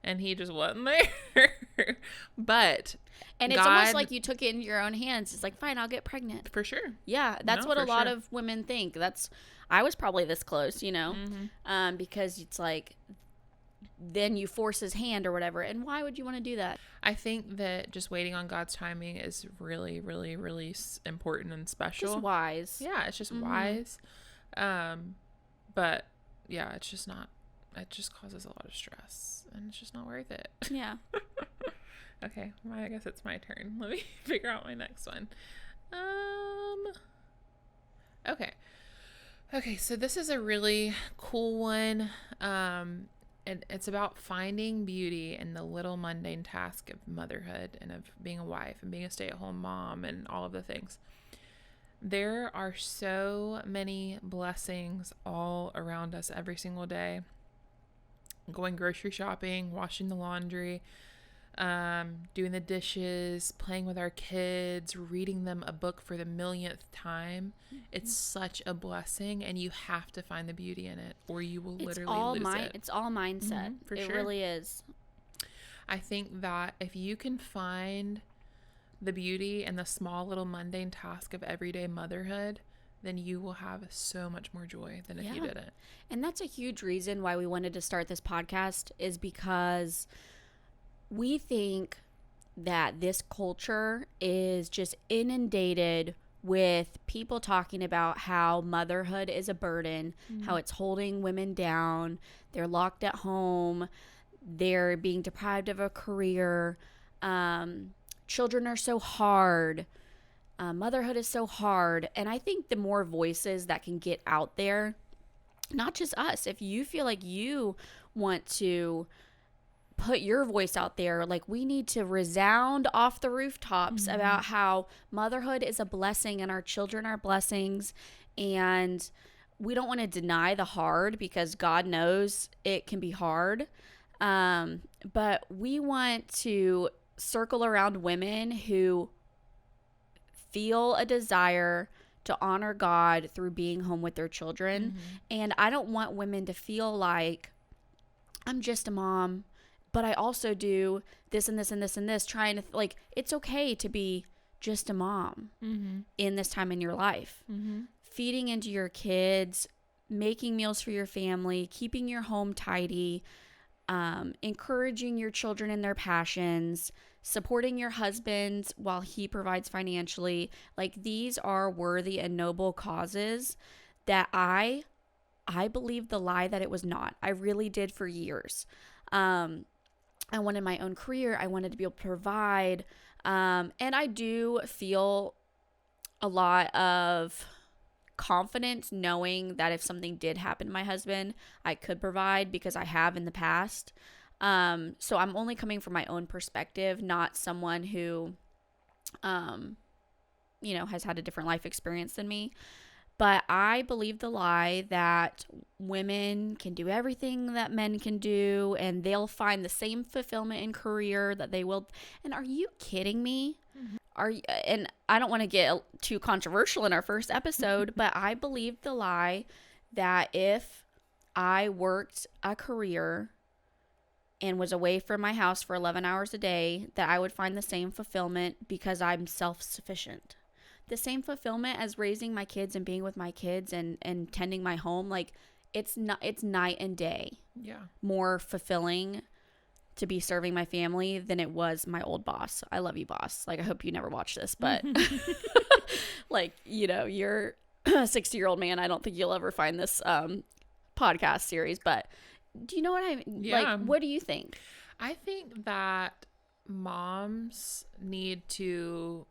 And he just wasn't there. But and it's almost like you took it in your own hands. It's like, fine, I'll get pregnant. For sure. Yeah, that's what a lot of women think. I was probably this close, because it's like, then you force his hand or whatever. And why would you want to do that? I think that just waiting on God's timing is really, really, really important and special. Just wise. Yeah, it's just wise. But yeah, it's just not. It just causes a lot of stress, and it's just not worth it. Yeah. Okay, well, I guess it's my turn. Let me figure out my next one. Okay, so this is a really cool one. And it's about finding beauty in the little mundane task of motherhood and of being a wife and being a stay-at-home mom and all of the things. There are so many blessings all around us every single day. Going grocery shopping, washing the laundry, doing the dishes, playing with our kids, reading them a book for the millionth time. It's such a blessing, and you have to find the beauty in it, or you will literally lose it. It's all mindset. For sure. It really is. I think that if you can find the beauty in the small little mundane task of everyday motherhood, then you will have so much more joy than if you didn't. And that's a huge reason why we wanted to start this podcast, is because we think that this culture is just inundated with people talking about how motherhood is a burden, how it's holding women down, they're locked at home, they're being deprived of a career, children are so hard, motherhood is so hard. And I think the more voices that can get out there, not just us, if you feel like you want to put your voice out there, like, we need to resound off the rooftops about how motherhood is a blessing and our children are blessings, and we don't want to deny the hard, because God knows it can be hard, but we want to circle around women who feel a desire to honor God through being home with their children. And I don't want women to feel like, I'm just a mom, but I also do this and this and this and this, trying to like, it's okay to be just a mom in this time in your life. Feeding into your kids, making meals for your family, keeping your home tidy, encouraging your children in their passions, supporting your husband while he provides financially. Like, these are worthy and noble causes that I believed the lie that it was not. I really did for years. I wanted my own career. I wanted to be able to provide. And I do feel a lot of confidence knowing that if something did happen to my husband, I could provide, because I have in the past. So I'm only coming from my own perspective, not someone who, has had a different life experience than me. But I believe the lie that women can do everything that men can do, and they'll find the same fulfillment in career that they will. And are you kidding me? And I don't want to get too controversial in our first episode, but I believe the lie that if I worked a career and was away from my house for 11 hours a day, that I would find the same fulfillment because I'm self-sufficient. The same fulfillment as raising my kids and being with my kids and tending my home. Like, it's night and day. Yeah. More fulfilling to be serving my family than it was my old boss. I love you, boss. Like, I hope you never watch this, but like, you're a 60-year-old man. I don't think you'll ever find this podcast series, but do you know what I mean? Yeah. Like, what do you think? I think that moms need to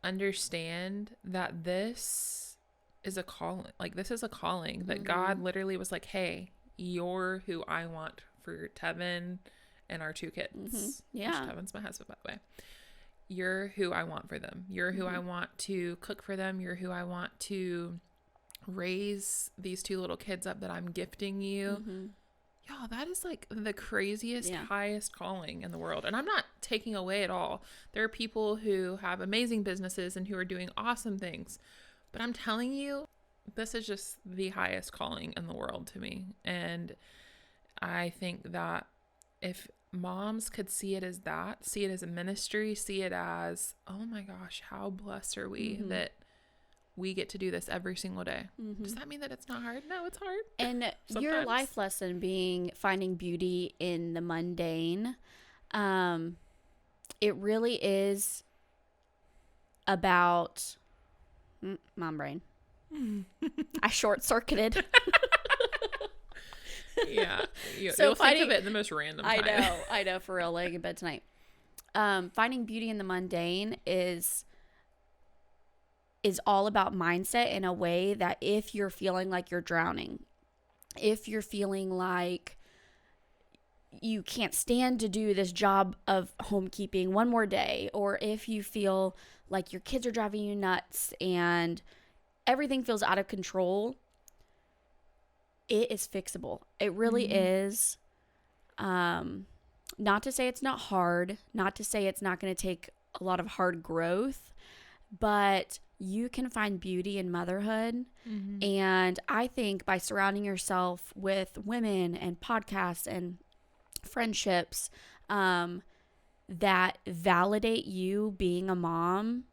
understand that this is a calling. Like, this is a calling that God literally was like, hey, you're who I want for Tevin and our 2 kids. Mm-hmm. Yeah. Which Tevin's my husband, by the way. You're who I want for them. You're who I want to cook for them. You're who I want to raise these 2 little kids up that I'm gifting you. Y'all, that is like the craziest, highest calling in the world. And I'm not taking away at all. There are people who have amazing businesses and who are doing awesome things. But I'm telling you, this is just the highest calling in the world to me. And I think that if moms could see it as that, see it as a ministry, see it as, oh my gosh, how blessed are we that we get to do this every single day. Does that mean that it's not hard? No, it's hard. And your life lesson being finding beauty in the mundane, it really is about mom brain. I short-circuited. Yeah. You'll think of it in the most random time. I know, for real, laying in bed tonight. Finding beauty in the mundane is all about mindset in a way that if you're feeling like you're drowning, if you're feeling like you can't stand to do this job of homekeeping one more day, or if you feel like your kids are driving you nuts and everything feels out of control, it is fixable. It really is. Not to say it's not hard, not to say it's not going to take a lot of hard growth, but you can find beauty in motherhood. And I think by surrounding yourself with women and podcasts and friendships that validate you being a mom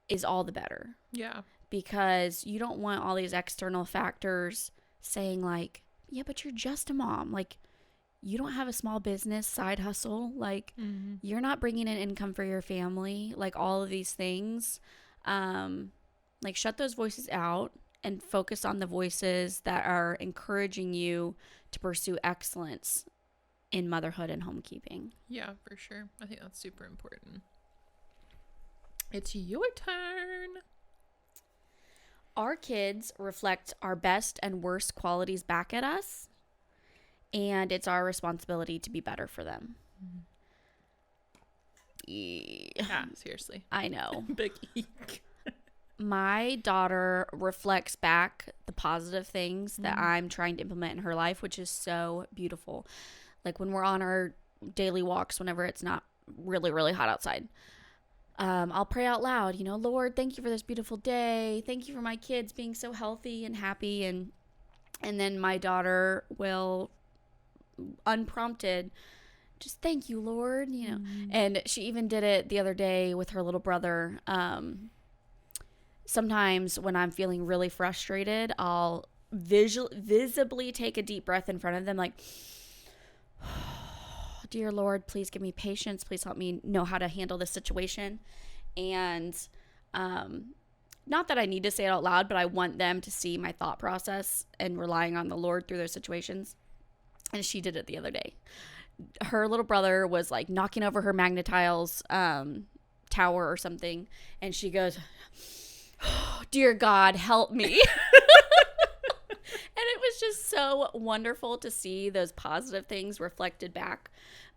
is all the better. Yeah. Because you don't want all these external factors saying like, yeah, but you're just a mom. Like, you don't have a small business side hustle. Like, you're not bringing in income for your family. Like, all of these things. Like, shut those voices out and focus on the voices that are encouraging you to pursue excellence in motherhood and homekeeping. Yeah, for sure. I think that's super important. It's your turn. Our kids reflect our best and worst qualities back at us, and it's our responsibility to be better for them. Yeah, seriously. I know. Big eek. My daughter reflects back the positive things that I'm trying to implement in her life, which is so beautiful. Like when we're on our daily walks, whenever it's not really, really hot outside, I'll pray out loud, you know, Lord, thank you for this beautiful day. Thank you for my kids being so healthy and happy. And then my daughter will, unprompted, just thank you, Lord, you know. And she even did it the other day with her little brother. Sometimes when I'm feeling really frustrated, I'll visibly take a deep breath in front of them, like, dear Lord, please give me patience. Please help me know how to handle this situation. And not that I need to say it out loud, but I want them to see my thought process and relying on the Lord through those situations. And she did it the other day. Her little brother was like knocking over her Magnetiles tower or something. And she goes, oh, dear God, help me. And it was just so wonderful to see those positive things reflected back.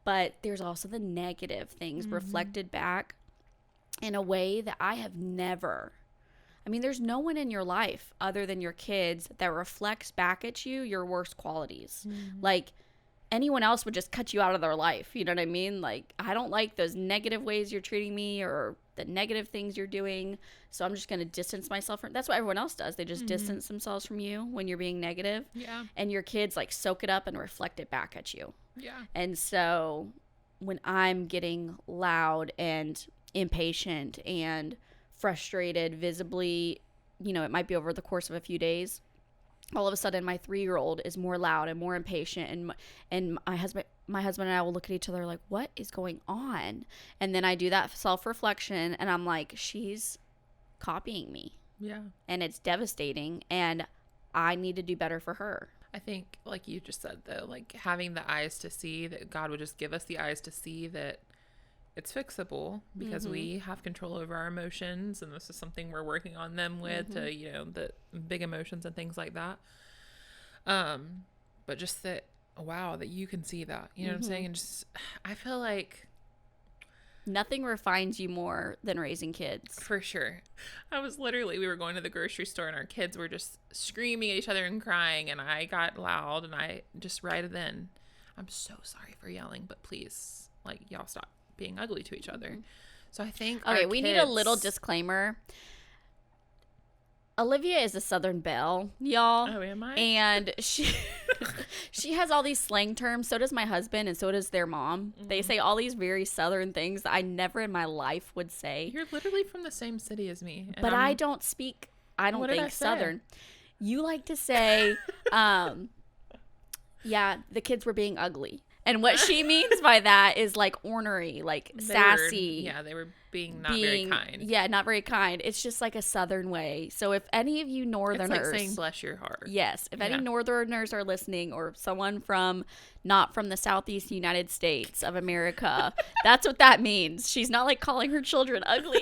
But there's also the negative things reflected back in a way that I have never. I mean, there's no one in your life other than your kids that reflects back at you your worst qualities. Like, anyone else would just cut you out of their life. You know what I mean? Like, I don't like those negative ways you're treating me or the negative things you're doing. So I'm just going to distance myself from. That's what everyone else does. They just distance themselves from you when you're being negative. Yeah. And your kids like soak it up and reflect it back at you. Yeah. And so when I'm getting loud and impatient and frustrated visibly, you know, it might be over the course of a few days. All of a sudden, my 3-year-old is more loud and more impatient, and my husband and I will look at each other like, what is going on? And then I do that self-reflection, and I'm like, she's copying me. Yeah. And it's devastating, and I need to do better for her. I think, like you just said, though, like having the eyes to see, that God would just give us the eyes to see that it's fixable because we have control over our emotions, and this is something we're working on them with, to, you know, the big emotions and things like that. but just that, wow, that you can see that, you know what I'm saying? And just, I feel like nothing refines you more than raising kids. for sure. We were going to the grocery store and our kids were just screaming at each other and crying, and I got loud and I just right then, I'm so sorry for yelling, but please, like, y'all stop being ugly to each other. So I think okay, we need a little disclaimer. Olivia is a Southern belle, y'all. Oh, am I? And she has all these slang terms. So does my husband, and so does their mom. They say all these very Southern things that I never in my life would say. You're literally from the same city as me. But I don't think Southern. You like to say, yeah, the kids were being ugly. And what she means by that is like ornery, like sassy. They were being very kind. Yeah, not very kind. It's just like a Southern way. So if any of you Northerners, it's like saying bless your heart. Yes, if any Northerners are listening, or someone not from the Southeast United States of America, that's what that means. She's not like calling her children ugly.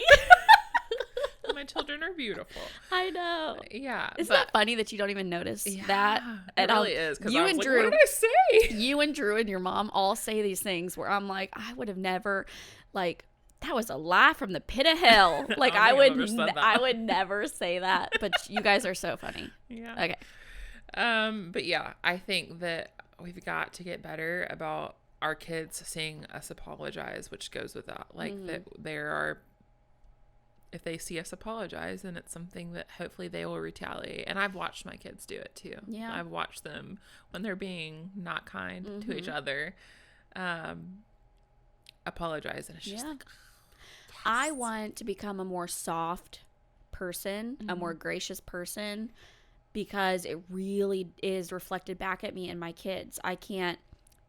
My children are beautiful. I know. Yeah. Isn't that funny that you don't even notice that? It really is. You and Drew, what did I say? You and Drew and your mom all say these things where I'm like, I would have never, like, that was a lie from the pit of hell. Like, I would never say that. But you guys are so funny. Yeah. Okay. But yeah, I think that we've got to get better about our kids seeing us apologize, which goes with that. Like, that there are, if they see us apologize, then it's something that hopefully they will retaliate. And I've watched my kids do it too. Yeah. I've watched them when they're being not kind to each other, apologize. And it's just like, yes. I want to become a more soft person, a more gracious person, because it really is reflected back at me and my kids. I can't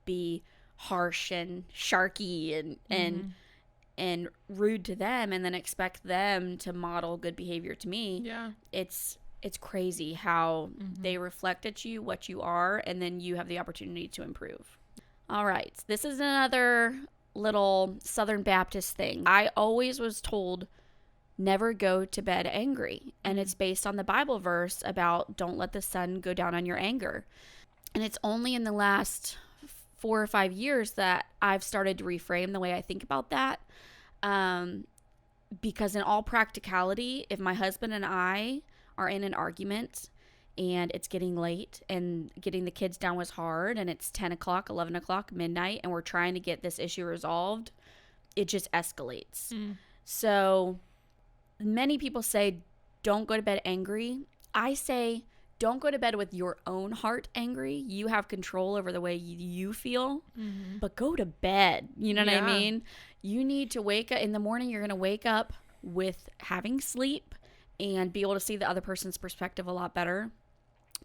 be harsh and sharky and rude to them and then expect them to model good behavior to me. Yeah. It's crazy how they reflect at you what you are, and then you have the opportunity to improve. All right. This is another little Southern Baptist thing. I always was told never go to bed angry, and it's based on the Bible verse about don't let the sun go down on your anger. And it's only in the last 4 or 5 years that I've started to reframe the way I think about that. Because in all practicality, if my husband and I are in an argument and it's getting late and getting the kids down was hard and it's 10 o'clock, 11 o'clock, midnight, and we're trying to get this issue resolved, it just escalates. So many people say, don't go to bed angry. I say, don't go to bed with your own heart angry. You have control over the way you feel, but go to bed. You know what I mean? You need to wake up in the morning. You're going to wake up with having sleep and be able to see the other person's perspective a lot better.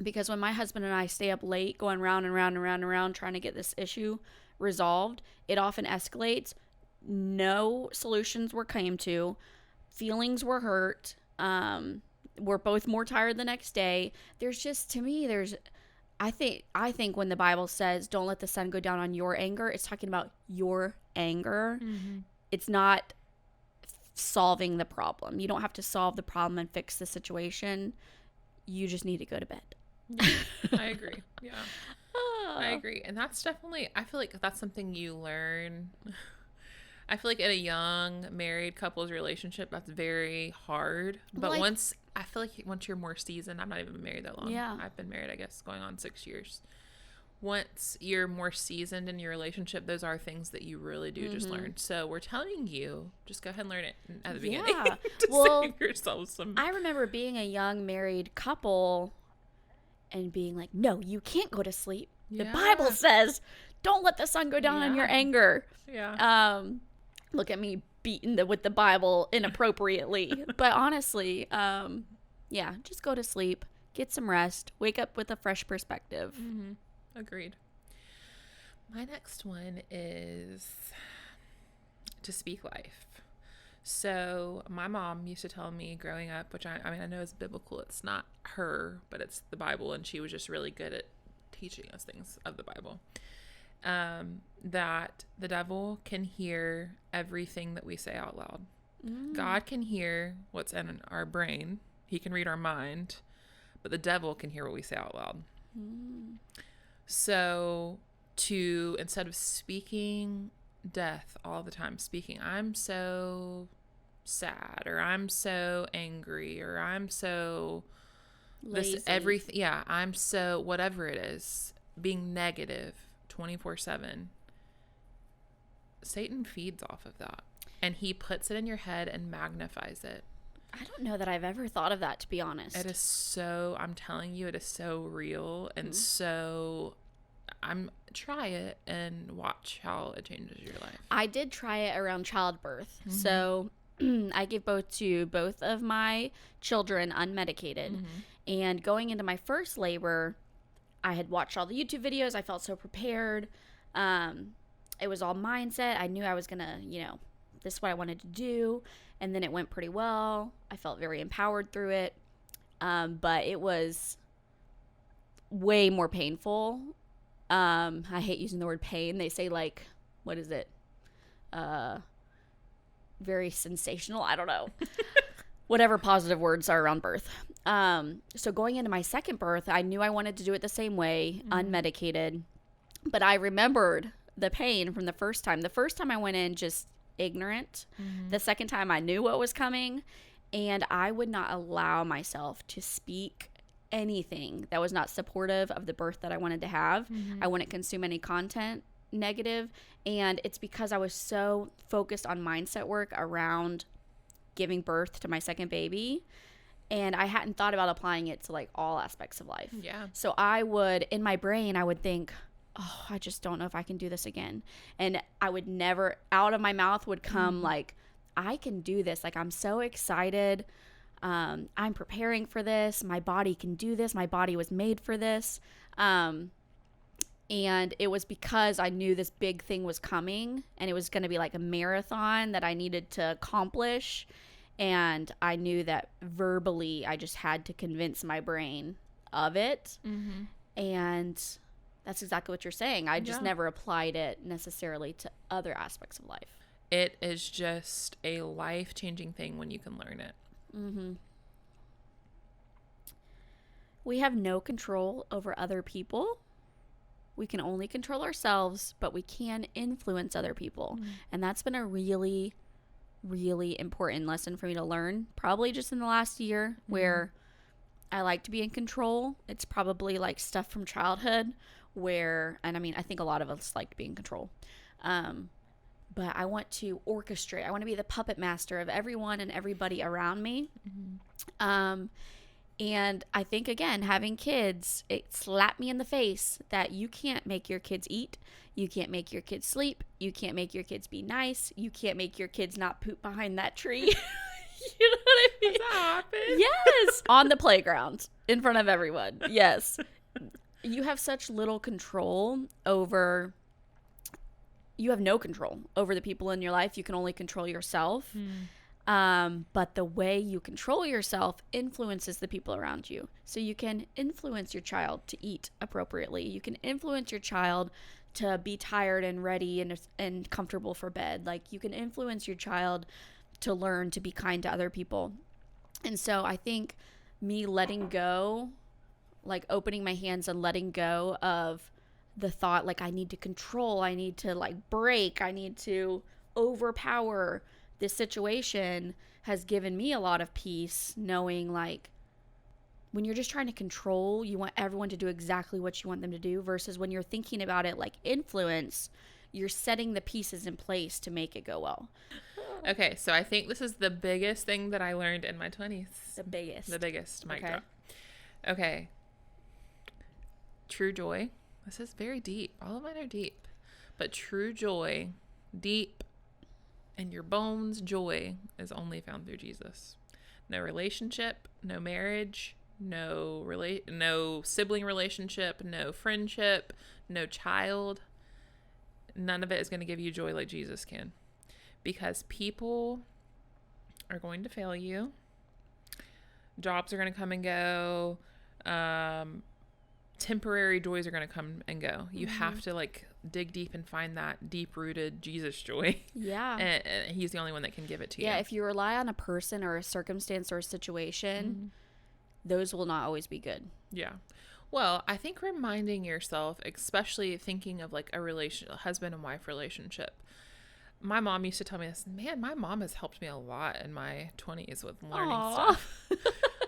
Because when my husband and I stay up late, going round and round and round and round, trying to get this issue resolved, it often escalates. No solutions were came to. Feelings were hurt. We're both more tired the next day. There's just, to me, I think when the Bible says don't let the sun go down on your anger, it's talking about your anger. It's not solving the problem. You don't have to solve the problem and fix the situation. You just need to go to bed. I agree. Yeah. I agree. And that's definitely, I feel like that's something you learn. I feel like in a young married couple's relationship, that's very hard. But once you're more seasoned, I'm not even married that long. Yeah. I've been married, I guess, going on 6 years. Once you're more seasoned in your relationship, those are things that you really do just learn. So we're telling you, just go ahead and learn it at the beginning. To save yourself some. I remember being a young married couple and being like, no, you can't go to sleep. The Bible says, don't let the sun go down on your anger. Yeah. Look at me beating with the Bible inappropriately. But honestly, just go to sleep, get some rest, wake up with a fresh perspective. Agreed. My next one is to speak life. So my mom used to tell me growing up, which I mean, I know it's biblical. It's not her, but it's the Bible. And she was just really good at teaching us things of the Bible. That the devil can hear everything that we say out loud. God can hear what's in our brain. He can read our mind, but the devil can hear what we say out loud. So instead of speaking death all the time, speaking, I'm so sad, or I'm so angry, or I'm so Lazy. this everything. Yeah, I'm so whatever it is, being negative 24/7. Satan feeds off of that, and he puts it in your head and magnifies it. I don't know that I've ever thought of that, to be honest. It is so, I'm telling you, it is so real, and so try it and watch how it changes your life. I did try it around childbirth. So I gave birth to both of my children unmedicated. And going into my first labor, I had watched all the YouTube videos. I felt so prepared. It was all mindset. I knew I was going to, this is what I wanted to do. And then it went pretty well. I felt very empowered through it. But it was way more painful. I hate using the word pain. They say, like, what is it? Very sensational. I don't know. Whatever positive words are around birth. So going into my second birth, I knew I wanted to do it the same way, unmedicated. But I remembered the pain from the first time. The first time I went in just ignorant. The second time I knew what was coming. And I would not allow myself to speak anything that was not supportive of the birth that I wanted to have. I wouldn't consume any content negative. And it's because I was so focused on mindset work around giving birth to my second baby. And I hadn't thought about applying it to like all aspects of life. Yeah. So in my brain, I would think, oh, I just don't know if I can do this again. And I would never, out of my mouth would come like, I can do this. Like, I'm so excited. I'm preparing for this. My body can do this. My body was made for this. And it was because I knew this big thing was coming, and it was going to be like a marathon that I needed to accomplish. And I knew that verbally I just had to convince my brain of it. And that's exactly what you're saying. I just never applied it necessarily to other aspects of life. It is just a life-changing thing when you can learn it. We have no control over other people. We can only control ourselves, but we can influence other people. And that's been a really, really important lesson for me to learn, probably just in the last year, where I like to be in control. It's probably like stuff from childhood and I mean, I think a lot of us like to be in control. But I want to orchestrate. I want to be the puppet master of everyone and everybody around me. And I think, again, having kids, it slapped me in the face that you can't make your kids eat. You can't make your kids sleep. You can't make your kids be nice. You can't make your kids not poop behind that tree. You know what I mean? Does that happen? Yes. On the playground in front of everyone. Yes. You have such little control over... You have no control over the people in your life. You can only control yourself. But the way you control yourself influences the people around you. So you can influence your child to eat appropriately. You can influence your child to be tired and ready and comfortable for bed. Like, you can influence your child to learn to be kind to other people. And so I think me letting go, like opening my hands and letting go of the thought, like, I need to control, I need to like break, I need to overpower this situation, has given me a lot of peace, knowing like when you're just trying to control, you want everyone to do exactly what you want them to do, versus when you're thinking about it like influence, you're setting the pieces in place to make it go well. Okay, so I think this is the biggest thing that I learned in my 20s. The biggest Mic drop. Okay. True joy. This is very deep. All of mine are deep. But true joy, deep in your bones joy, is only found through Jesus. No relationship, no marriage, no sibling relationship, no friendship, no child. None of it is going to give you joy like Jesus can. Because people are going to fail you. Jobs are going to come and go. Temporary joys are going to come and go. You have to like dig deep and find that deep-rooted Jesus joy. Yeah. And he's the only one that can give it to you. Yeah, if you rely on a person or a circumstance or a situation, those will not always be good. Yeah. Well, I think reminding yourself, especially thinking of like a husband and wife relationship. My mom used to tell me this, man, my mom has helped me a lot in my 20s with learning Aw. stuff.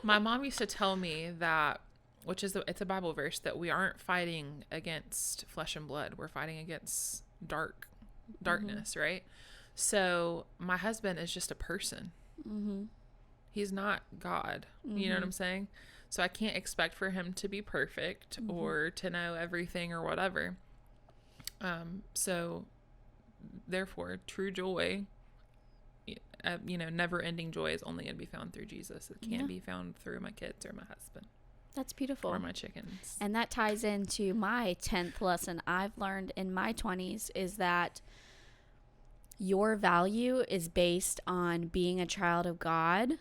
My mom used to tell me that, it's a Bible verse, that we aren't fighting against flesh and blood. We're fighting against darkness, right? So my husband is just a person. Mm-hmm. He's not God. You know what I'm saying? So I can't expect for him to be perfect or to know everything or whatever. So therefore, true joy, never-ending joy is only going to be found through Jesus. It can't be found through my kids or my husband. That's beautiful. Or my chickens. And that ties into my 10th lesson I've learned in my 20s is that your value is based on being a child of God.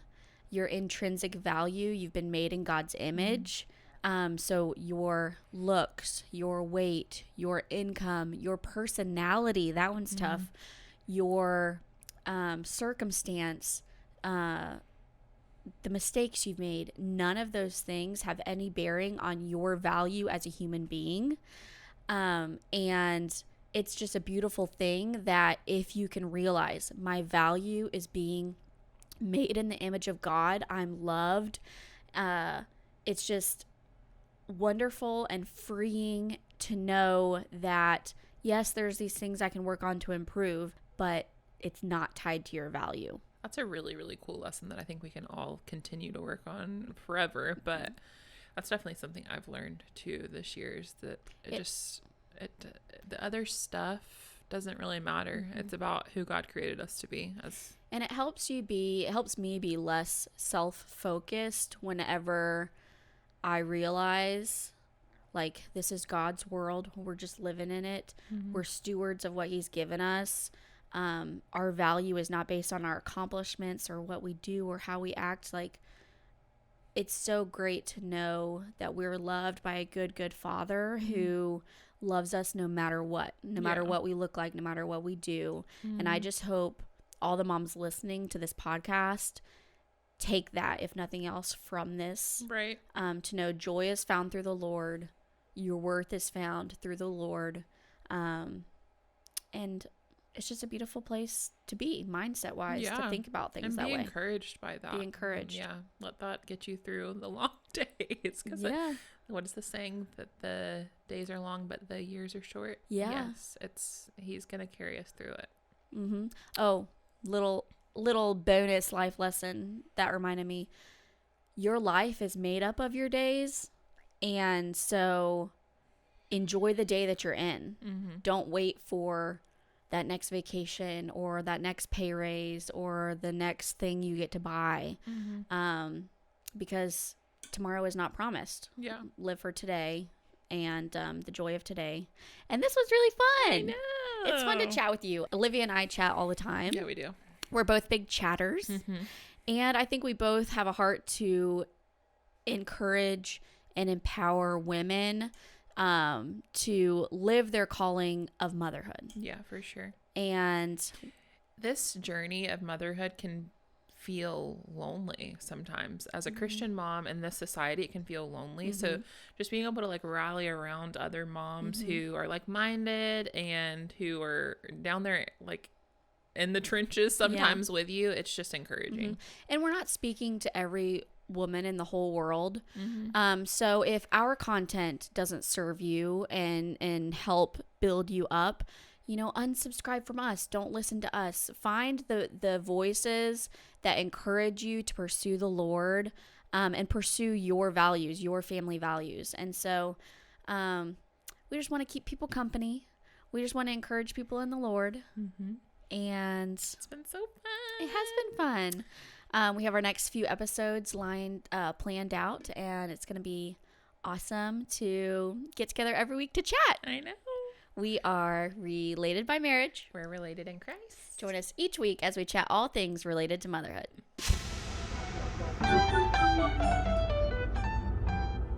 Your intrinsic value, you've been made in God's image. So your looks, your weight, your income, your personality, that one's tough. Your circumstance, the mistakes you've made, none of those things have any bearing on your value as a human being. And it's just a beautiful thing that if you can realize my value is being made in the image of God, I'm loved. It's just wonderful and freeing to know that, yes, there's these things I can work on to improve, but it's not tied to your value. That's a really, really cool lesson that I think we can all continue to work on forever. But that's definitely something I've learned too this year, is that the other stuff doesn't really matter. It's about who God created us to be. And it helps me be less self-focused whenever I realize, like, this is God's world. We're just living in it. We're stewards of what he's given us. Our value is not based on our accomplishments or what we do or how we act. Like, it's so great to know that we're loved by a good Father who loves us no matter what we look like, no matter what we do. And I just hope all the moms listening to this podcast take that, if nothing else, from this. Right. To know joy is found through the Lord. Your worth is found through the Lord. And it's just a beautiful place to be, mindset-wise, to think about things that way. And be encouraged by that. Be encouraged. Yeah. Let that get you through the long days. Because what is the saying? That the days are long, but the years are short? Yeah. Yes. He's going to carry us through it. Mm-hmm. Oh, little bonus life lesson that reminded me. Your life is made up of your days. And so enjoy the day that you're in. Don't wait for that next vacation or that next pay raise or the next thing you get to buy. Because tomorrow is not promised. Yeah. Live for today and the joy of today. And this was really fun. I know. It's fun to chat with you. Olivia and I chat all the time. Yeah, we do. We're both big chatters. And I think we both have a heart to encourage and empower women to live their calling of motherhood. Yeah, for sure. And this journey of motherhood can feel lonely sometimes. As a Christian mom in this society, it can feel lonely. So just being able to like rally around other moms who are like-minded and who are down there like in the trenches sometimes with you, it's just encouraging. And we're not speaking to every woman in the whole world. So if our content doesn't serve you and help build you up, unsubscribe from us. Don't listen to us. Find the voices that encourage you to pursue the Lord and pursue your values, your family values. And so we just want to keep people company. We just want to encourage people in the Lord. And it's been so fun. It has been fun. We have our next few episodes planned out, and it's going to be awesome to get together every week to chat. I know. We are related by marriage. We're related in Christ. Join us each week as we chat all things related to motherhood.